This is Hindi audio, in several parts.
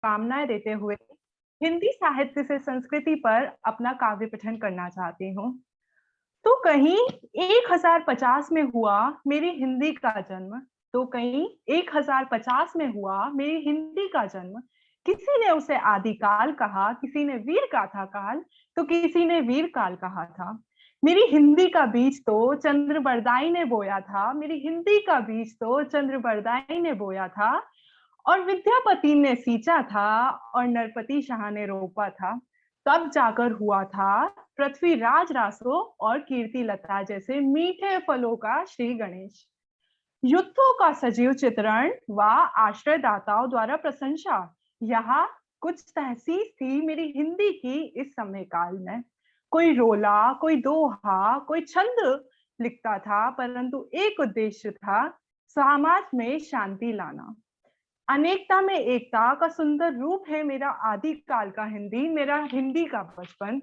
शुभकामनाएं देते हुए हिंदी साहित्य से संस्कृति पर अपना काव्य पठन करना चाहती हूँ। तो कहीं 1050 में हुआ मेरी हिंदी का जन्म। तो कहीं 1050 में हुआ मेरी हिंदी का जन्म। किसी ने उसे आदिकाल कहा, किसी ने वीर गाथा काल, तो किसी ने वीर काल कहा था। मेरी हिंदी का बीज तो चंद्र बरदाई ने बोया था, मेरी हिंदी का बीज तो चंद्र बरदाई ने बोया था, और विद्यापति ने सींचा था और नरपति शाह ने रोपा था। तब जाकर हुआ था पृथ्वीराज रासो और कीर्ति लता जैसे मीठे फलों का श्री गणेश। युद्धों का सजीव चित्रण व आश्रयदाताओं द्वारा प्रशंसा, यहाँ कुछ तहसीस थी मेरी हिंदी की इस समय काल में। कोई रोला, कोई दोहा, कोई छंद लिखता था, परंतु एक उद्देश्य था, समाज में शांति लाना। अनेकता में एकता का सुंदर रूप है मेरा आदिकाल का हिंदी, मेरा हिंदी का बचपन।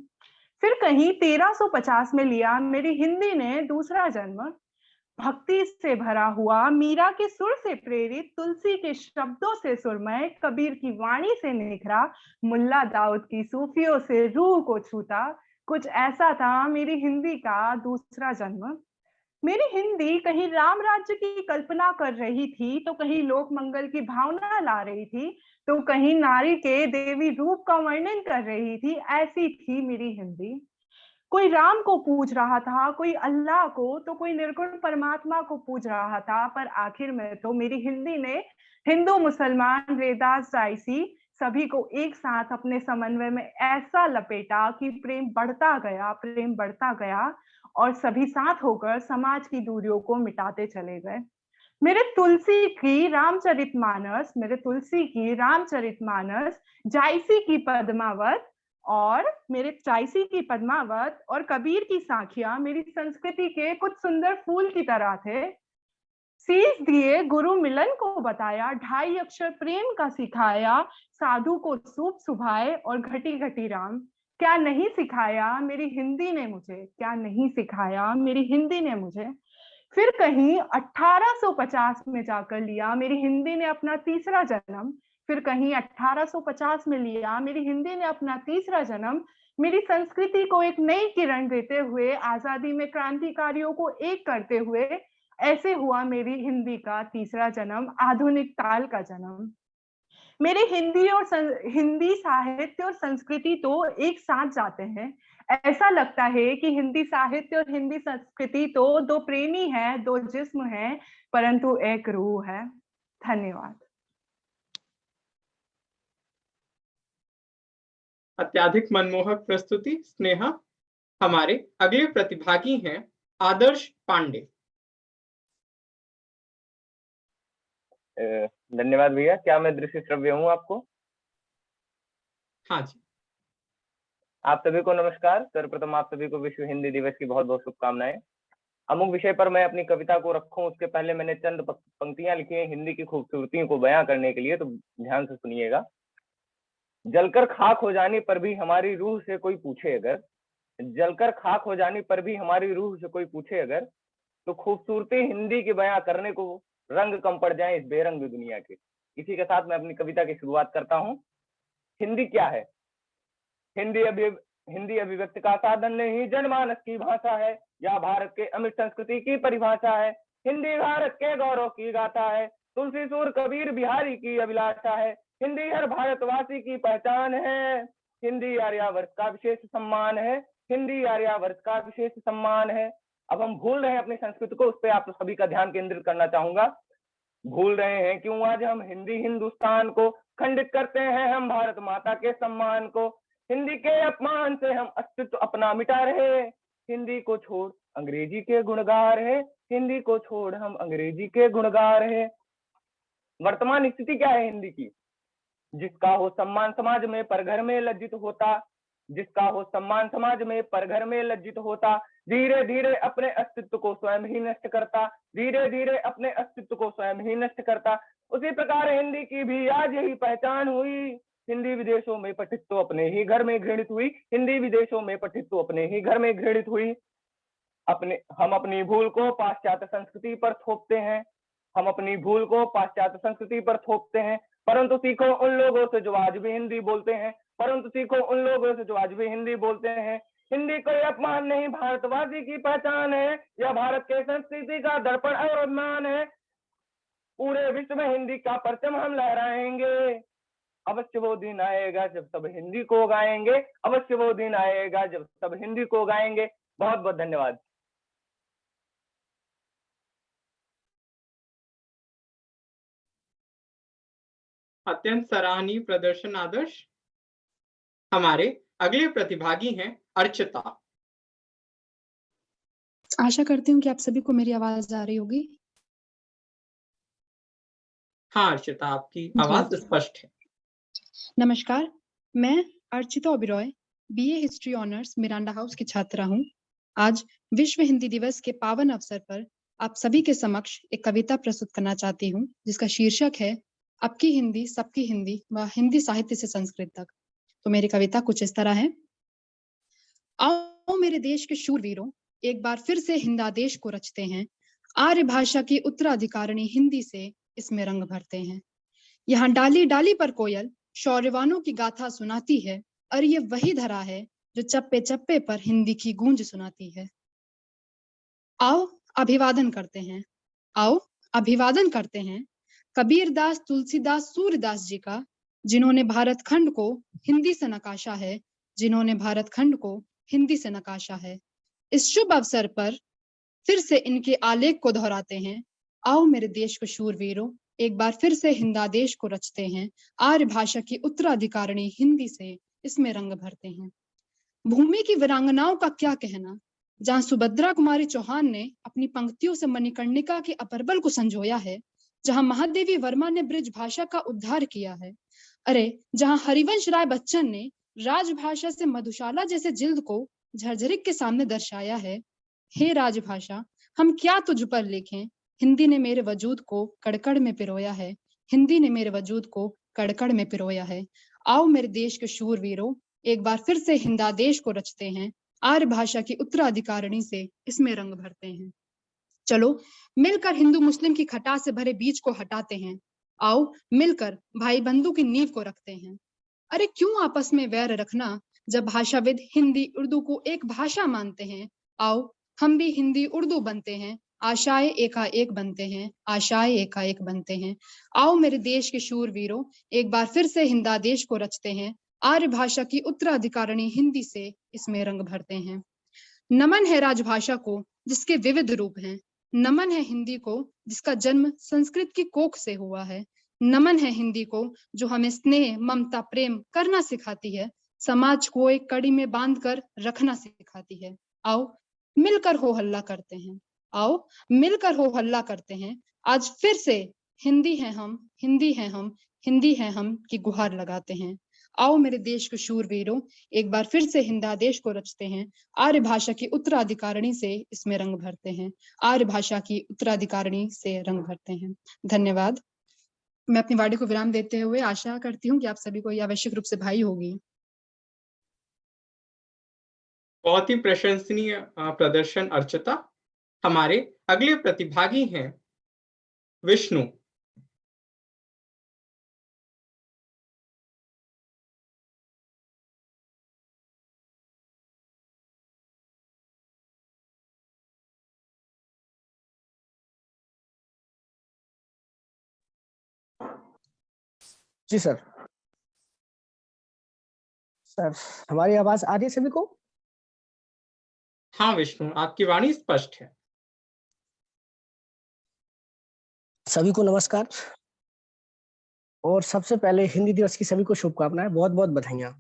फिर कहीं 1350 में लिया मेरी हिंदी ने दूसरा जन्म। भक्ति से भरा हुआ, मीरा के सुर से प्रेरित, तुलसी के शब्दों से सुरमय, कबीर की वाणी से निखरा, मुल्ला दाऊद की सूफियों से रूह को छूता, कुछ ऐसा था मेरी हिंदी का दूसरा जन्म। मेरी हिंदी कहीं राम राज्य की कल्पना कर रही थी, तो कहीं लोक मंगल की भावना ला रही थी, तो कहीं नारी के देवी रूप का वर्णन कर रही थी। ऐसी थी मेरी हिंदी। कोई राम को पूज रहा था, कोई अल्लाह को, तो कोई निर्गुण परमात्मा को पूज रहा था, पर आखिर में तो मेरी हिंदी ने हिंदू, मुसलमान, रेदास, जायसी सभी को एक साथ अपने समन्वय में ऐसा लपेटा कि प्रेम बढ़ता गया, प्रेम बढ़ता गया, और सभी साथ होकर समाज की दूरियों को मिटाते चले गए। मेरे तुलसी की रामचरितमानस, मेरे तुलसी की रामचरितमानस, जायसी की पद्मावत, और मेरे चाइसी की पद्मावत और कबीर की साखियां मेरी संस्कृति के कुछ सुंदर फूल की तरह थे। शीश दिए गुरु मिलन को बताया, ढाई अक्षर प्रेम का सिखाया, साधु को सूप सुभाए और घटी घटी राम। क्या नहीं सिखाया मेरी हिंदी ने मुझे, क्या नहीं सिखाया मेरी हिंदी ने मुझे। फिर कहीं 1850 में जाकर लिया मेरी हिंदी ने अपना तीसरा जन्म। फिर कहीं 1850 में लिया मेरी हिंदी ने अपना तीसरा जन्म, मेरी संस्कृति को एक नई किरण देते हुए, आजादी में क्रांतिकारियों को एक करते हुए। ऐसे हुआ मेरी हिंदी का तीसरा जन्म, आधुनिक काल का जन्म। मेरे हिंदी साहित्य और संस्कृति तो एक साथ जाते हैं। ऐसा लगता है कि हिंदी साहित्य और हिंदी संस्कृति तो दो प्रेमी हैं, दो जिस्म हैं, परंतु एक रूह है। धन्यवाद। अत्यधिक मनमोहक प्रस्तुति स्नेहा। हमारे अगले प्रतिभागी हैं आदर्श पांडे। धन्यवाद भैया। क्या मैं दृश्य श्रव्य हूँ आपको? हाँ जी। आप सभी को नमस्कार। सर्वप्रथम आप सभी को विश्व हिंदी दिवस की बहुत बहुत शुभकामनाएं। अमुक विषय पर मैं अपनी कविता को रखूं उसके पहले मैंने चंद पंक्तियां लिखी हैं हिंदी की खूबसूरतियों को बयां करने के लिए, तो ध्यान से सुनिएगा। जलकर खाक हो जाने पर भी हमारी रूह से कोई पूछे अगर, जलकर खाक हो जाने पर भी हमारी रूह से कोई पूछे अगर, तो खूबसूरती हिंदी के बयां करने को रंग कम पड़ जाए इस बेरंग दुनिया के। इसी के साथ मैं अपनी कविता की शुरुआत करता हूँ। हिंदी क्या है? हिंदी अभिव्यक्ति का साधन नहीं, जनमानस की भाषा है, या भारत के अमिट संस्कृति की परिभाषा है। हिंदी भारत के गौरव की गाथा है, तुलसी सुर कबीर बिहारी की अभिलाषा है। हिंदी हर भारतवासी की पहचान है, हिंदी आर्यावर्त का विशेष सम्मान है, हिंदी आर्यावर्त का विशेष सम्मान है। अब हम भूल रहे हैं अपनी संस्कृति को, उस पर आप सभी का ध्यान केंद्रित करना चाहूंगा। भूल रहे हैं क्यों आज हम हिंदी हिंदुस्तान को, खंडित करते हैं हम भारत माता के सम्मान को। हिंदी के अपमान से हम अस्तित्व अपना मिटा रहे, हिंदी को छोड़ अंग्रेजी के गुणगार है, हिंदी को छोड़ हम अंग्रेजी के गुणगार है। वर्तमान स्थिति क्या है हिंदी की? जिसका हो सम्मान समाज में पर घर में लज्जित होता, जिसका हो सम्मान समाज में पर घर में लज्जित होता, धीरे धीरे अपने अस्तित्व को स्वयं ही नष्ट करता, धीरे धीरे अपने अस्तित्व को स्वयं ही नष्ट करता। उसी प्रकार हिंदी की भी आज यही पहचान हुई, हिंदी विदेशों में पठित तो अपने ही घर में घृणित हुई, हिंदी विदेशों में पठित तो अपने ही घर में घृणित हुई। हम अपनी भूल को पाश्चात्य संस्कृति पर थोपते हैं, हम अपनी भूल को पाश्चात्य संस्कृति पर थोपते हैं। परंतु सीखो उन लोगों से जो आज भी हिंदी बोलते हैं, परंतु सीखो उन लोगों से जो आज भी हिंदी बोलते हैं। हिंदी कोई अपमान नहीं, भारतवासी की पहचान है, यह भारत के संस्कृति का दर्पण और अभिमान है। पूरे विश्व में हिंदी का परचम हम लहराएंगे। अवश्य वो दिन आएगा जब सब हिंदी को गाएंगे, अवश्य वो दिन आएगा जब सब हिंदी को गाएंगे। बहुत बहुत धन्यवाद। अत्यंत सराहनीय प्रदर्शन आदर्श। हमारे अगले प्रतिभागी हैं अर्चिता। आशा करती हूँ कि आप सभी को मेरी आवाज आ रही होगी। हाँ अर्चिता, आपकी आवाज स्पष्ट है। नमस्कार, मैं Archita Oberoi BA history honours Miranda house की छात्रा हूँ। आज विश्व हिंदी दिवस के पावन अवसर पर आप सभी के समक्ष एक कविता प्रस्तुत करना चाहती हूँ, जिसका शीर्षक है अब की हिंदी सबकी हिंदी व हिंदी साहित्य से संस्कृत तक। तो मेरी कविता कुछ इस तरह है। आओ मेरे देश के शूरवीरों, एक बार फिर से हिंदादेश को रचते हैं। आर्य भाषा की उत्तराधिकारिणी हिंदी से इसमें रंग भरते हैं। यहाँ डाली डाली पर कोयल शौर्यवानों की गाथा सुनाती है, और ये वही धरा है जो चप्पे चप्पे पर हिंदी की गूंज सुनाती है। आओ अभिवादन करते हैं, आओ अभिवादन करते हैं कबीरदास, तुलसीदास, सूरदास जी का, जिन्होंने भारत खंड को हिंदी से नकाशा है, जिन्होंने भारत खंड को हिंदी से नकाशा है। इस शुभ अवसर पर फिर से इनके आलेख को दोहराते हैं। आओ मेरे देश को शूरवीरों, एक बार फिर से हिंदादेश को रचते हैं। आर्य भाषा की उत्तराधिकारिणी हिंदी से इसमें रंग भरते हैं। भूमि की वीरांगनाओं का क्या कहना, जहां सुभद्रा कुमारी चौहान ने अपनी पंक्तियों से मणिकर्णिका के अपरबल को संजोया है, जहां महादेवी वर्मा ने ब्रिज भाषा का उद्धार किया है, अरे जहां हरिवंश राय बच्चन ने राजभाषा से मधुशाला जैसे जिल्द को झरझरिक के सामने दर्शाया है। हे राजभाषा, हम क्या तुझ पर लिखें, हिंदी ने मेरे वजूद को कड़कड़ में पिरोया है, हिंदी ने मेरे वजूद को कड़कड़ में पिरोया है। आओ मेरे देश के शूरवीरों, एक बार फिर से हिंदादेश को रचते हैं। आर्य भाषा की उत्तराधिकारिणी से इसमें रंग भरते हैं। चलो मिलकर हिंदू मुस्लिम की खटास से भरे बीज को हटाते हैं। आओ मिलकर भाई बंधु की नींव को रखते हैं। अरे क्यों आपस में वैर रखना, जब भाषाविद हिंदी उर्दू को एक भाषा मानते हैं। आओ हम भी हिंदी उर्दू बनते हैं, आशाएं एकाएक बनते हैं, आशाएं एकाएक बनते हैं। आओ मेरे देश के शूरवीरों, एक बार फिर से हिंदादेश को रचते हैं। आर्य भाषा की उत्तराधिकारिणी हिंदी से इसमें रंग भरते हैं। नमन है राजभाषा को जिसके विविध रूप हैं, नमन है हिंदी को जिसका जन्म संस्कृत की कोख से हुआ है, नमन है हिंदी को जो हमें स्नेह, ममता, प्रेम करना सिखाती है, समाज को एक कड़ी में बांधकर रखना सिखाती है। आओ मिलकर हो हल्ला करते हैं, आओ मिलकर हो हल्ला करते हैं। आज फिर से हिंदी है हम, हिंदी है हम, हिंदी है हम की गुहार लगाते हैं। आओ मेरे देश के शूरवीरों, एक बार फिर से हिंदादेश को रचते हैं। आर्य भाषा की उत्तराधिकारिणी से इसमें रंग भरते हैं, आर्य भाषा की उत्तराधिकारिणी से रंग भरते हैं। धन्यवाद। मैं अपनी वाणी को विराम देते हुए आशा करती हूँ कि आप सभी को यह आवश्यक रूप से भाई होगी। बहुत ही प्रशंसनीय प्रदर्शन अर्चिता। हमारे अगले प्रतिभागी हैं विष्णु। जी सर। सर हमारी आवाज आ रही है सभी को? हाँ विष्णु, आपकी वाणी स्पष्ट है। सभी को नमस्कार, और सबसे पहले हिंदी दिवस की सभी को शुभकामनाएं, बहुत बहुत बधाइयां।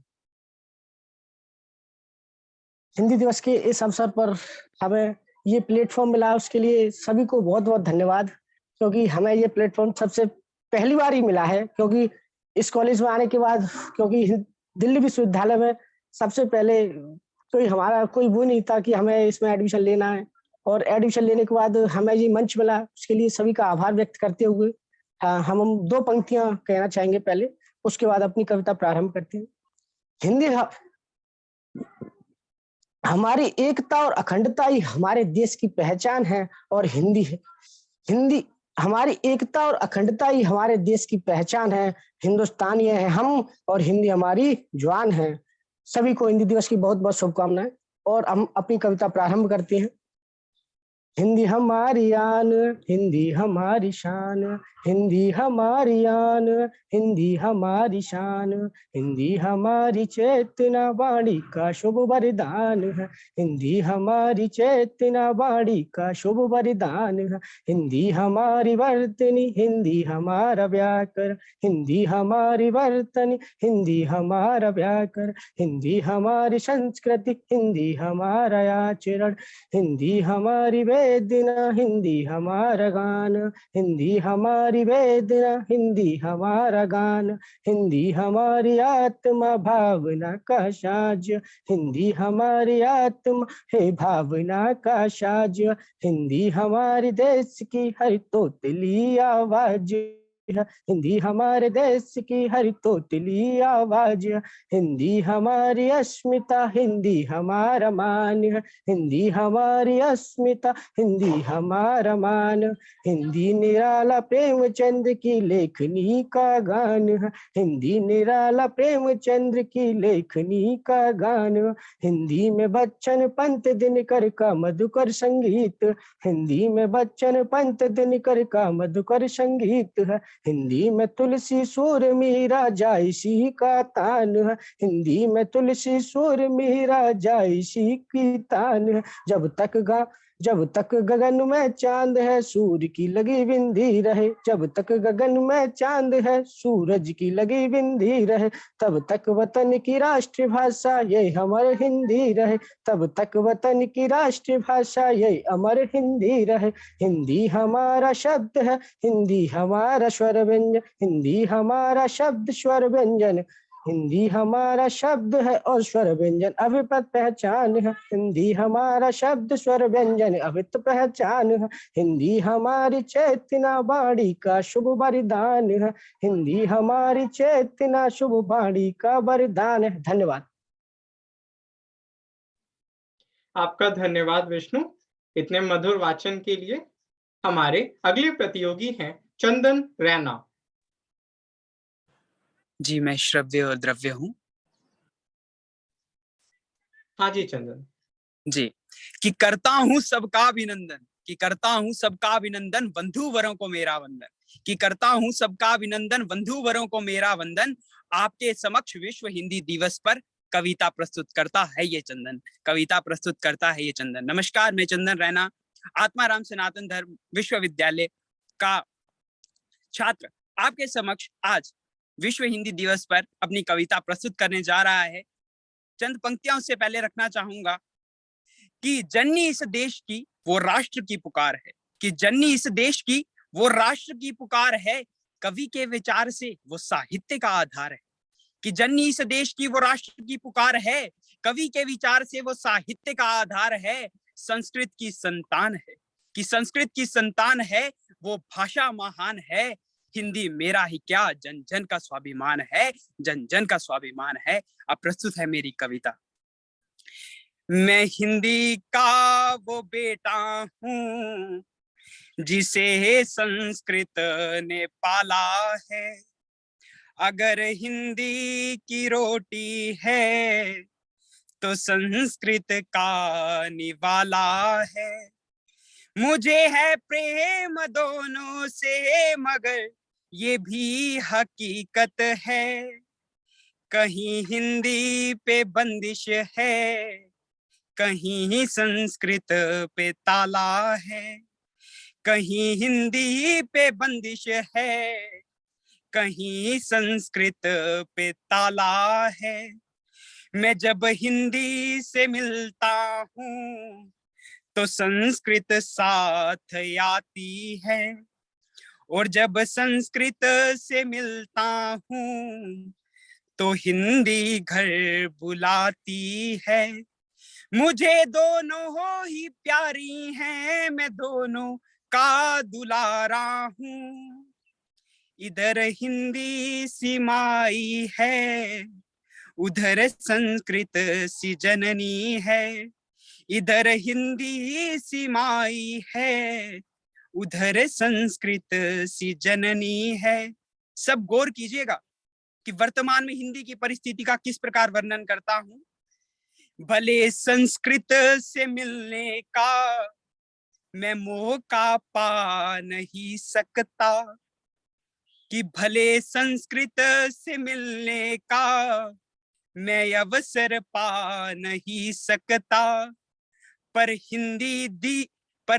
हिंदी दिवस के इस अवसर पर हमें ये प्लेटफॉर्म मिला, उसके लिए सभी को बहुत बहुत धन्यवाद, क्योंकि हमें ये प्लेटफॉर्म सबसे पहली बार ही मिला है। क्योंकि इस कॉलेज में आने के बाद, क्योंकि दिल्ली विश्वविद्यालय में सबसे पहले हमारा कोई वो नहीं था कि हमें इसमें एडमिशन लेना है, और एडमिशन लेने के बाद हमें ये मंच मिला, उसके लिए सभी का आभार व्यक्त करते हुए हम 2 पंक्तियां कहना चाहेंगे पहले, उसके बाद अपनी कविता प्रारंभ करते हैं। हिंदी हमारी एकता और अखंडता ही हमारे देश की पहचान है, और हिंदी हमारी एकता और अखंडता ही हमारे देश की पहचान है। हिंदुस्तान ये है हम और हिंदी हमारी जान है। सभी को हिंदी दिवस की बहुत बहुत शुभकामनाएं और हम अपनी कविता प्रारंभ करते हैं। हिंदी हमारी आन, हिंदी हमारी शान, हिंदी हमारी आन, हिंदी हमारी शान, हिंदी हमारी चेतना वाणी का शुभ वरदान है। हिंदी हमारी चेतना वाणी का शुभ वरदान है। हिंदी हमारी वर्तनी, हिंदी हमारा व्याकरण, हिंदी हमारी वर्तनी, हिंदी हमारा व्याकरण, हिंदी हमारी संस्कृति, हिंदी हमारा आचरण, हिंदी हमारी वेदना, हिंदी हमारा गान, हिंदी हमारी वेदना, हिंदी हमारा गान, हिंदी हमारी आत्मा भावना का साज, हिंदी हमारी आत्मा है भावना का साज, हिंदी हमारे देश की हर तोतली आवाज, हिंदी हमारे देश की हर तोतली आवाज, हिंदी हमारी अस्मिता, हिंदी हमारा मान, हिंदी हमारी अस्मिता, हिंदी हमारा मान, हिंदी निराला प्रेमचंद की लेखनी का गान, हिंदी निराला प्रेमचंद की लेखनी का गान, हिंदी में बच्चन पंत दिनकर का मधुकर संगीत, हिंदी में बच्चन पंत दिनकर का मधुकर संगीत है, हिंदी में तुलसी सुर मीरा जायसी का तान है, हिंदी में तुलसी सुर मीरा जायसी की तान है, जब तक गगन में चांद है सूरज की लगी बिंदी रहे, जब तक गगन में चांद है सूरज की लगी बिंदी रहे, तब तक वतन की राष्ट्रभाषा ये हमारे हिंदी रहे, तब तक वतन की राष्ट्रभाषा ये अमर हिंदी रहे। हिंदी हमारा शब्द है, हिंदी हमारा स्वर व्यंजन, हिंदी हमारा शब्द स्वर व्यंजन, हिंदी हमारा शब्द है और स्वर व्यंजन अभिपत पहचान है, हिंदी हमारा शब्द स्वर व्यंजन अभित पहचान है, हिंदी हमारी चेतना वाणी का शुभ वरदान है, हिंदी हमारी चेतना शुभ वाणी का वरदान है। धन्यवाद। आपका धन्यवाद विष्णु, इतने मधुर वाचन के लिए। हमारे अगले प्रतियोगी हैं चंदन रैना। जी, मैं श्रव्य और द्रव्य हूँ। हाँ जी चंदन जी, कि करता हूँ सबका अभिनंदन, कि करता हूँ सबका अभिनंदन, बंधुवरों को मेरा वंदन, कि करता हूँ सबका अभिनंदन, बंधुवरों को मेरा वंदन, आपके समक्ष विश्व हिंदी दिवस पर कविता प्रस्तुत करता है ये चंदन, कविता प्रस्तुत करता है ये चंदन। नमस्कार, मैं चंदन रैना, आत्माराम सनातन धर्म विश्वविद्यालय का छात्र, आपके समक्ष आज विश्व हिंदी दिवस पर अपनी कविता प्रस्तुत करने जा रहा है। चंद पंक्तियां उससे पहले रखना चाहूंगा कि जननी इस देश की वो राष्ट्र की पुकार है, कि जननी इस देश की वो राष्ट्र की पुकार है, कवि के विचार से वो साहित्य का आधार है, कि जननी इस देश की वो राष्ट्र की पुकार है, कवि के विचार से वो साहित्य का आधार है, संस्कृत की संतान है, कि संस्कृत की संतान है, वो भाषा महान है, हिंदी मेरा ही क्या जन जन का स्वाभिमान है, जन जन का स्वाभिमान है। अब प्रस्तुत है मेरी कविता। मैं हिंदी का वो बेटा हूँ जिसे संस्कृत ने पाला है, अगर हिंदी की रोटी है तो संस्कृत का निवाला है, मुझे है प्रेम दोनों से मगर ये भी हकीकत है, कहीं हिंदी पे बंदिश है, कहीं संस्कृत पे ताला है, कहीं हिंदी पे बंदिश है, कहीं संस्कृत पे ताला है। मैं जब हिंदी से मिलता हूँ तो संस्कृत साथ आती है, और जब संस्कृत से मिलता हूँ तो हिंदी घर बुलाती है, मुझे दोनों ही प्यारी हैं, मैं दोनों का दुलारा हूँ, इधर हिंदी सी माई है, उधर संस्कृत सी जननी है, इधर हिंदी सी माई है, उधर संस्कृत सी जननी है। सब गौर कीजिएगा कि वर्तमान में हिंदी की परिस्थिति का किस प्रकार वर्णन करता हूं। भले संस्कृत से मिलने का मैं मौका पा नहीं सकता, कि भले संस्कृत से मिलने का मैं अवसर पा नहीं सकता, पर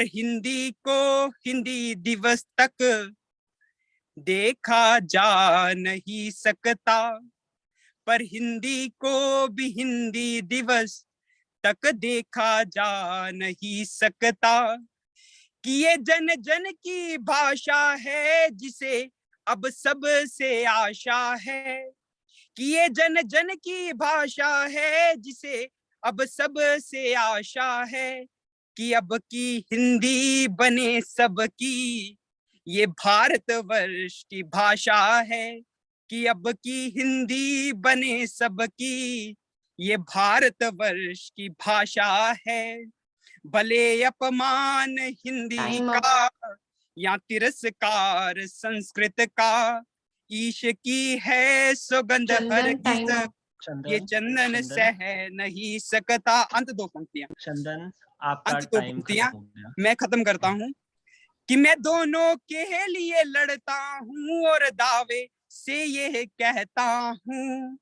हिंदी को हिंदी दिवस तक देखा जा नहीं सकता, पर हिंदी को भी हिंदी दिवस तक देखा जा नहीं सकता, कि ये जन जन की भाषा है जिसे अब सबसे आशा है, कि ये जन जन की भाषा है जिसे अब सबसे आशा है, कि अब की हिंदी बने सबकी ये भारतवर्ष की भाषा है, कि अब की हिंदी बने सबकी ये भारतवर्ष की भाषा है। भले अपमान हिंदी का या तिरस्कार संस्कृत का, ईश की है सुगंध हरगिज ये चंदन सह नहीं सकता। अंत दो पंक्तियां, चंदन आपका अंत दो टाइम पंक्तियां खत्म हो गया। मैं खत्म करता हूं, कि मैं दोनों के लिए लड़ता हूं और दावे से ये कहता हूं,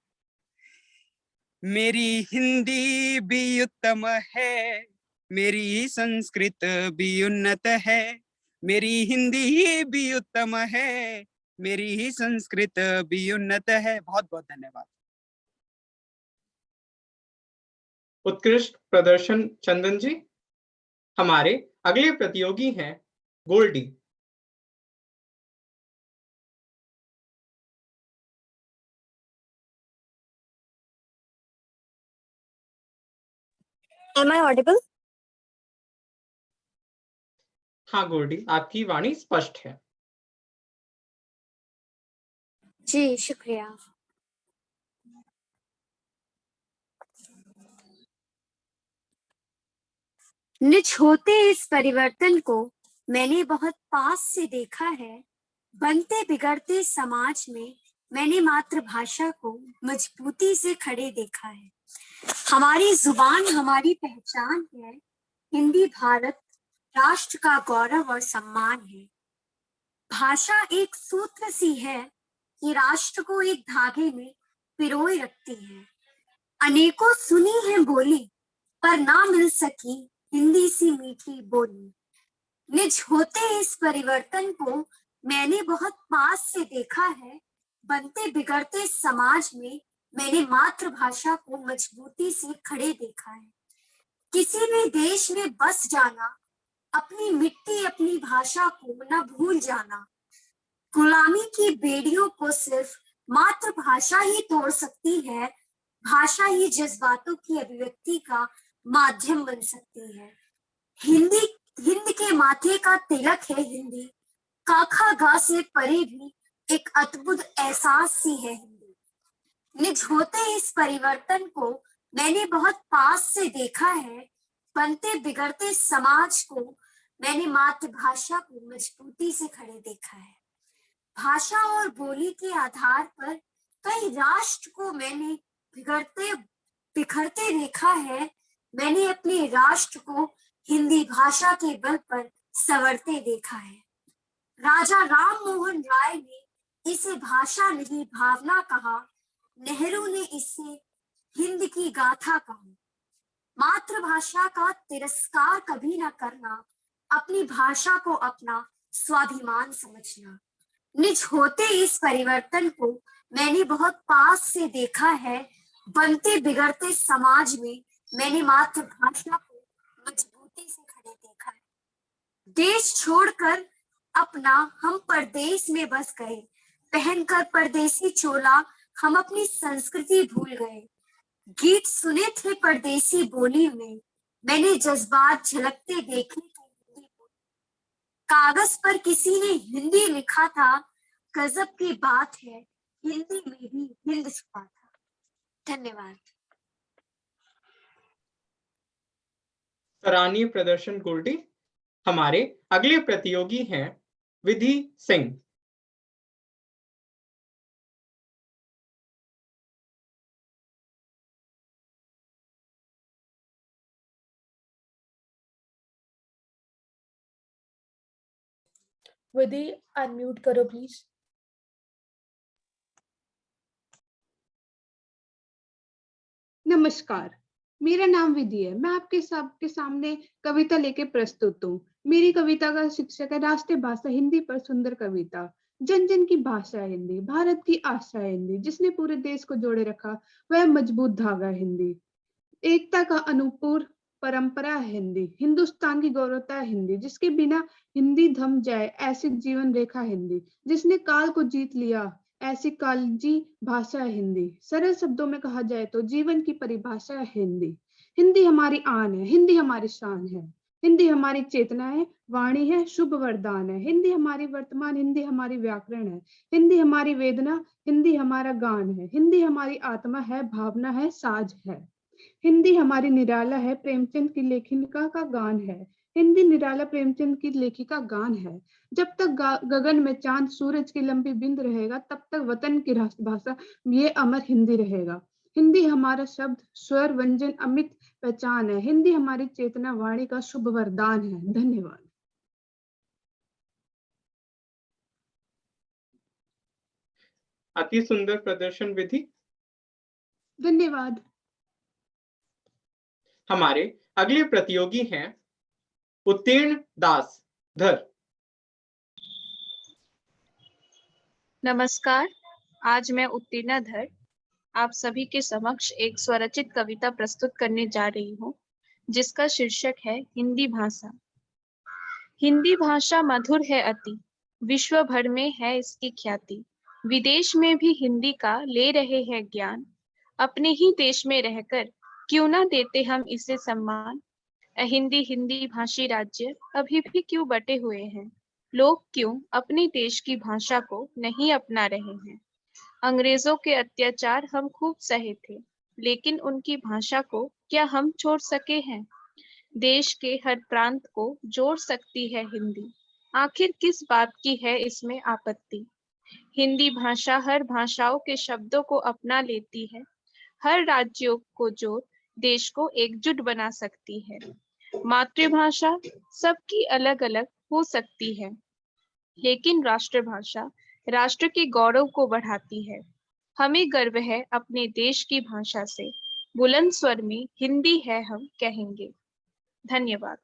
मेरी हिंदी भी उत्तम है, मेरी संस्कृत भी उन्नत है, मेरी हिंदी भी उत्तम है, मेरी संस्कृत भी उन्नत है। बहुत बहुत धन्यवाद। उत्कृष्ट प्रदर्शन चंदन जी। हमारे अगले प्रतियोगी हैं गोल्डी। Am I audible? हाँ गोल्डी, आपकी वाणी स्पष्ट है। जी शुक्रिया। निज होते इस परिवर्तन को मैंने बहुत पास से देखा है, बनते बिगड़ते समाज में मैंने मातृभाषा को मजबूती से खड़े देखा है। हमारी जुबान हमारी पहचान है, हिंदी भारत राष्ट्र का गौरव और सम्मान है। भाषा एक सूत्र सी है कि राष्ट्र को एक धागे में पिरोए रखती है। अनेकों सुनी है बोली पर ना मिल सकी हिंदी सी मीठी बोली। निज होते इस परिवर्तन को मैंने बहुत पास से देखा है, बनते बिगड़ते समाज में मैंने मातृभाषा को मजबूती से खड़े देखा है। किसी भी देश में बस जाना, अपनी मिट्टी अपनी भाषा को न भूल जाना। गुलामी की बेड़ियों को सिर्फ मातृभाषा ही तोड़ सकती है, भाषा ही जज्बातों की अभिव्यक्ति का माध्यम बन सकती है। हिंद के माथे का तिलक है हिंदी, काखा गा से परे भी एक अद्भुत एहसास सी है हिंदी। निज होते इस परिवर्तन को मैंने बहुत पास से देखा है, बनते बिगड़ते समाज को मैंने मातृभाषा को मजबूती से खड़े देखा है। भाषा और बोली के आधार पर कई राष्ट्र को मैंने बिखरते देखा है, मैंने अपने राष्ट्र को हिंदी भाषा के बल पर संवरते देखा है। राजा राम मोहन राय ने इसे भाषा नहीं भावना कहा, नेहरू ने इसे हिंद की गाथा कहा। मातृभाषा का तिरस्कार कभी न करना, अपनी भाषा को अपना स्वाभिमान समझना। निज होते इस परिवर्तन को मैंने बहुत पास से देखा है, बनते बिगड़ते समाज में मैंने मातृभाषा को मजबूती से खड़े देखा है। देश छोड़कर अपना हम परदेश में बस गए, पहनकर परदेसी चोला हम अपनी संस्कृति भूल गए। गीत सुने थे परदेसी बोली में, मैंने जज्बात झलकते देखे थे हिंदी बोली। कागज पर किसी ने हिंदी लिखा था, गजब की बात है हिंदी में भी हिंद छुपा था। धन्यवाद। सराहनीय प्रदर्शन गोल्डी। हमारे अगले प्रतियोगी हैं विधि सिंह। विधि अनम्यूट करो प्लीज। नमस्कार, मेरा नाम विधि है। मैं आपके सबके सामने कविता लेके प्रस्तुत हूँ। मेरी कविता का शीर्षक है राष्ट्रीय भाषा हिंदी पर सुंदर कविता। जन जन की भाषा है हिंदी, भारत की आशा है हिंदी, जिसने पूरे देश को जोड़े रखा वह मजबूत धागा है हिंदी। एकता का अनुपूर परंपरा है हिंदी, हिंदुस्तान की गौरवता है हिंदी, जिसके बिना हिंदी थम जाए ऐसी जीवन रेखा हिंदी, जिसने काल को जीत लिया ऐसी कालजी भाषा है हिंदी। सरल शब्दों में कहा जाए तो जीवन की परिभाषा है हिंदी। हिंदी हमारी आन है, हिंदी हमारी शान है, हिंदी हमारी चेतना है, वाणी है, शुभ वरदान है। हिंदी हमारी वर्तमान, हिंदी हमारी व्याकरण है, हिंदी हमारी वेदना, हिंदी हमारा गान है, हिंदी हमारी आत्मा है, भावना है, साज है। हिंदी हमारी निराला है, प्रेमचंद की लेखिका का गान है, हिंदी निराला प्रेमचंद की लेखिका गान है। जब तक गगन में चांद सूरज की लंबी बिंद रहेगा, तब तक वतन की राष्ट्रभाषा ये अमर हिंदी रहेगा। हिंदी हमारा शब्द स्वर व्यंजन अमित पहचान है, हिंदी हमारी चेतना वाणी का शुभ वरदान है। धन्यवाद। अति सुंदर प्रदर्शन विधि। धन्यवाद। हमारे अगले प्रतियोगी हैं उत्तीर्ण दास धर। नमस्कार, आज मैं उत्तीर्णा धर आप सभी के समक्ष एक स्वरचित कविता प्रस्तुत करने जा रही हूँ, जिसका शीर्षक है हिंदी भाषा। हिंदी भाषा मधुर है अति, विश्व भर में है इसकी ख्याति। विदेश में भी हिंदी का ले रहे हैं ज्ञान, अपने ही देश में रहकर क्यों ना देते हम इसे सम्मान। हिंदी हिंदी भाषी राज्य अभी भी क्यों बटे हुए हैं, लोग क्यों अपने देश की भाषा को नहीं अपना रहे हैं। अंग्रेजों के अत्याचार हम खूब सहे थे, लेकिन उनकी भाषा को क्या हम छोड़ सके हैं। देश के हर प्रांत को जोड़ सकती है हिंदी, आखिर किस बात की है इसमें आपत्ति। हिंदी भाषा हर भाषाओं के शब्दों को अपना लेती है, हर राज्यों को जोड़ देश को एकजुट बना सकती है। मातृभाषा सबकी अलग अलग हो सकती है, लेकिन राष्ट्रभाषा राष्ट्र के गौरव को बढ़ाती है। हमें गर्व है अपने देश की भाषा से, बुलंद स्वर में हिंदी है हम कहेंगे। धन्यवाद।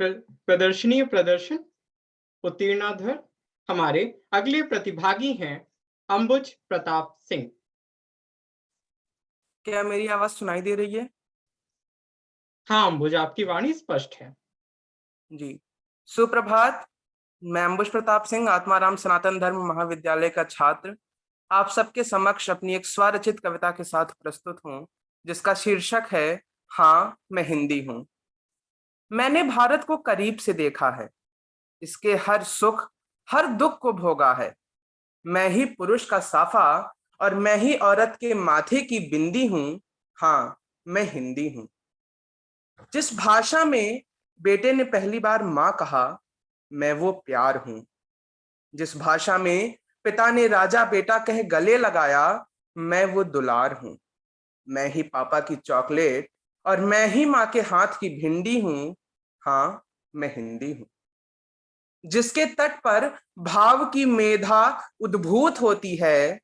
प्रदर्शनीय प्रदर्शन उत्तीर्णाधर। हमारे अगले प्रतिभागी हैं अंबुज प्रताप सिंह। क्या मेरी आवाज सुनाई दे रही है? हाँ अंबुज, आपकी वाणी स्पष्ट है जी। सुप्रभात, मैं अंबुज प्रताप सिंह आत्माराम सनातन धर्म महाविद्यालय का छात्र आप सबके समक्ष अपनी एक स्वरचित कविता के साथ प्रस्तुत हूँ, जिसका शीर्षक है हाँ मैं हिंदी हूँ। मैंने भारत को करीब से देखा है, इसके हर सुख हर दुख को भोगा है। मैं ही पुरुष का साफा और मैं ही औरत के माथे की बिंदी हूँ, हाँ मैं हिंदी हूँ। जिस भाषा में बेटे ने पहली बार माँ कहा, मैं वो प्यार हूँ। जिस भाषा में पिता ने राजा बेटा कह गले लगाया, मैं वो दुलार हूँ। मैं ही पापा की चॉकलेट और मैं ही माँ के हाथ की भिंडी हूँ, हाँ मैं हिंदी हूँ। जिसके तट पर भाव की मेधा उद्भूत होती है,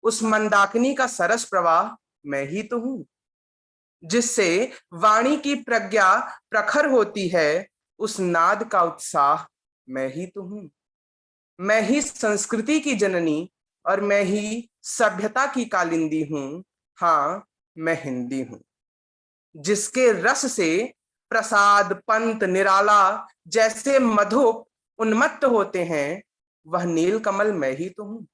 उस मंदाकिनी का सरस प्रवाह मैं ही तो हूँ। जिससे वाणी की प्रज्ञा प्रखर होती है, उस नाद का उत्साह मैं ही तो हूँ। मैं ही संस्कृति की जननी और मैं ही सभ्यता की कालिंदी हूँ, हाँ मैं हिंदी हूँ। जिसके रस से प्रसाद पंत निराला जैसे मधुप उन्मत्त होते हैं, वह नील कमल मैं ही तो हूँ।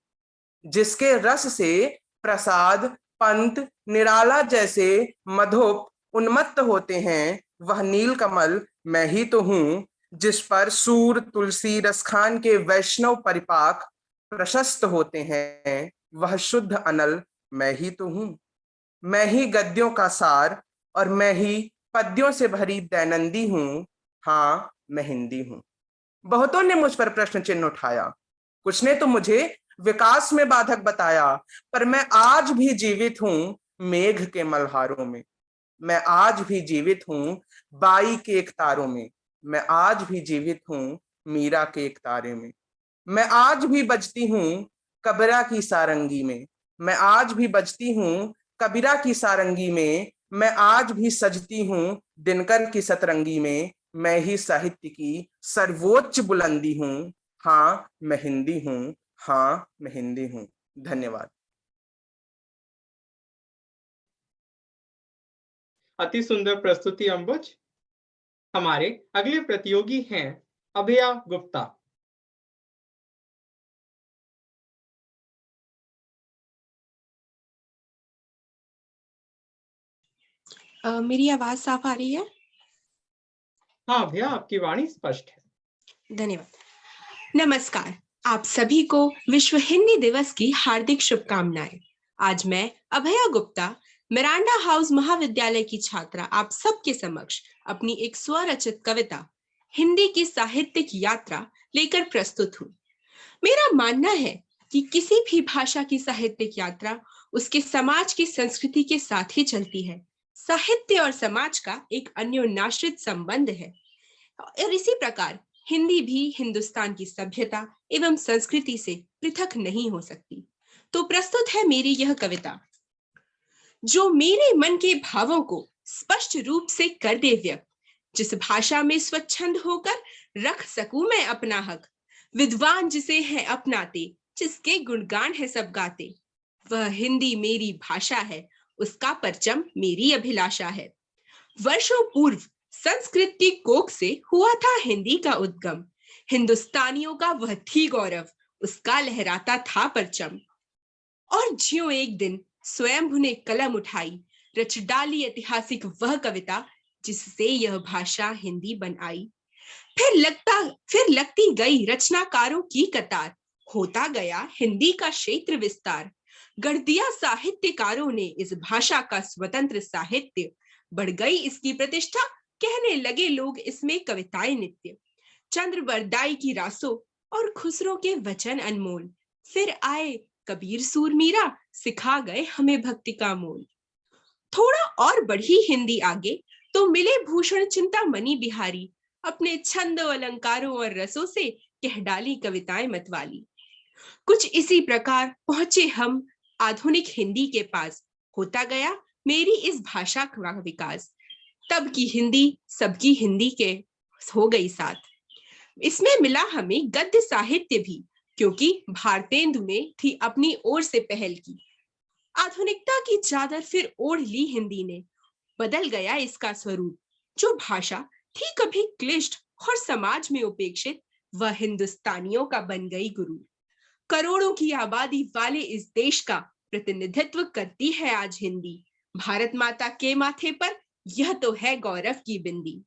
जिसके रस से प्रसाद पंत निराला जैसे मधुप उन्मत्त होते हैं, वह नील कमल मैं ही तो हूँ। जिस पर सूर तुलसी रसखान के वैष्णव परिपाक प्रशस्त होते हैं, वह शुद्ध अनल मैं ही तो हूँ। मैं ही गद्यों का सार और मैं ही पद्यों से भरी दैनंदी हूँ, हाँ मैं हिंदी हूँ। बहुतों ने मुझ पर प्रश्न चिन्ह उठाया, कुछ ने तो मुझे विकास में बाधक बताया, पर मैं आज भी जीवित हूँ मेघ के मल्हारों में। मैं आज भी जीवित हूँ बाई के एक तारों में। मैं आज भी जीवित हूँ मीरा के एक तारे में। मैं आज भी बजती हूँ कबीरा की सारंगी में। मैं आज भी बजती हूँ कबीरा की सारंगी में। मैं आज भी सजती हूँ दिनकर की सतरंगी में। मैं ही साहित्य की सर्वोच्च बुलंदी हूँ, हाँ मैं हिंदी हूँ, हाँ मैं हिंदी हूँ। धन्यवाद। अति सुंदर प्रस्तुति अंबुज। हमारे अगले प्रतियोगी हैं अभया गुप्ता। मेरी आवाज साफ आ रही है? हाँ भैया, आपकी वाणी स्पष्ट है। धन्यवाद। नमस्कार, आप सभी को विश्व हिंदी दिवस की हार्दिक शुभकामनाएं। आज मैं अभया गुप्ता, मिरांडा हाउस महाविद्यालय की छात्रा, आप सबके समक्ष अपनी एक स्वरचित कविता हिंदी की साहित्यिक यात्रा लेकर प्रस्तुत हूँ। मेरा मानना है कि किसी भी भाषा की साहित्यिक यात्रा उसके समाज की संस्कृति के साथ ही चलती है। साहित्य और समाज का एक अन्योन्याश्रित संबंध है और इसी प्रकार हिंदी भी हिंदुस्तान की सभ्यता एवं संस्कृति से पृथक नहीं हो सकती। तो प्रस्तुत है मेरी यह कविता, जो मेरे मन के भावों को स्पष्ट रूप से कर दे व्यक्त, जिस भाषा में स्वच्छंद होकर रख सकूं मैं अपना हक, विद्वान जिसे है अपनाते, जिसके गुणगान है सब गाते, वह हिंदी मेरी भाषा है, उसका परचम मेरी अभिलाषा है। वर्षों पूर्व संस्कृत की कोख से हुआ था हिंदी का उद्गम, हिंदुस्तानियों का वह थी गौरव, उसका लहराता था परचम। और ज्यों एक दिन स्वयं ने कलम उठाई, रच डाली ऐतिहासिक वह कविता, जिससे यह भाषा हिंदी बन आई। फिर लगती गई रचनाकारों की कतार, होता गया हिंदी का क्षेत्र विस्तार। गढ़ दिया साहित्यकारों ने इस भाषा का स्वतंत्र साहित्य, बढ़ गई इसकी प्रतिष्ठा, कहने लगे लोग इसमें कविताएं नित्य। चंद्र बरदाई की रासों और खुसरो के वचन अनमोल, फिर आए कबीर सूर मीरा, सिखा गए हमें भक्ति का मोल। थोड़ा और बढ़ी हिंदी आगे तो मिले भूषण चिंतामणि बिहारी, अपने छंदों अलंकारों और रसों से कह डाली कविताएं मतवाली। कुछ इसी प्रकार पहुंचे हम आधुनिक हिंदी के पास, होता गया मेरी इस भाषा का विकास। तब की हिंदी सबकी हिंदी के हो गई साथ। इसमें मिला हमें गद्य साहित्य भी, क्योंकि भारतेंदु ने थी अपनी ओर से पहल की। आधुनिकता की चादर फिर ओढ़ ली हिंदी ने, बदल गया इसका स्वरूप। जो भाषा थी कभी क्लिष्ट और समाज में उपेक्षित, वह हिंदुस्तानियों का बन गई गुरु। करोड़ों की आबादी वाले इस देश का प्रतिनिधित्व करती है आज हिंदी। भारत माता के माथे पर यह तो है गौरव की बिंदी।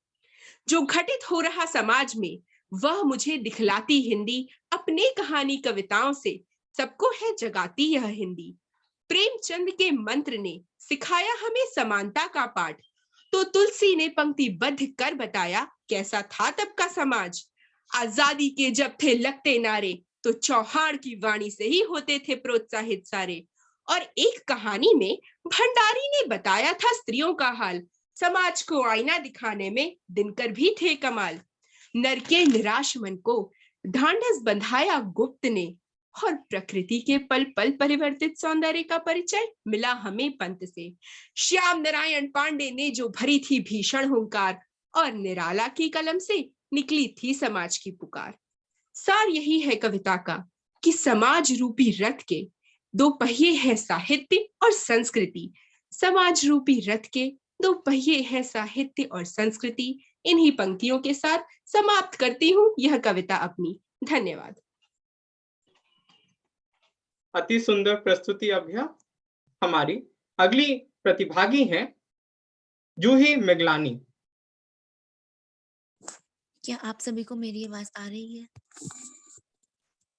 जो घटित हो रहा समाज में, वह मुझे दिखलाती हिंदी अपने कहानी कविताओं से, सबको है जगाती यह हिंदी। प्रेमचंद के मंत्र ने सिखाया हमें समानता का पाठ, तो तुलसी ने पंक्तिबद्ध कर बताया कैसा था तब का समाज। आजादी के जब थे लगते नारे, तो चौहान की वाणी से ही होते थे प्रोत्साहित सारे। और एक कहानी में भंडारी ने बताया था स्त्रियों का हाल, समाज को आईना दिखाने में दिनकर भी थे कमाल। नर के निराश मन को ढांढस बंधाया गुप्त ने, और प्रकृति के पल पल परिवर्तित सौंदर्य का परिचय मिला हमें पंत से। श्याम नारायण पांडे ने जो भरी थी भीषण हुंकार, और निराला की कलम से निकली थी समाज की पुकार। सार यही है कविता का कि समाज रूपी रथ के दो पहिए हैं साहित्य और संस्कृति। समाज रूपी रथ के दो पहिए हैं साहित्य और संस्कृति। इन्हीं पंक्तियों के साथ समाप्त करती हूँ यह कविता अपनी। धन्यवाद। अति सुंदर प्रस्तुति अभया। हमारी अगली प्रतिभागी हैं जूही मिगलानी। क्या आप सभी को मेरी आवाज आ रही है?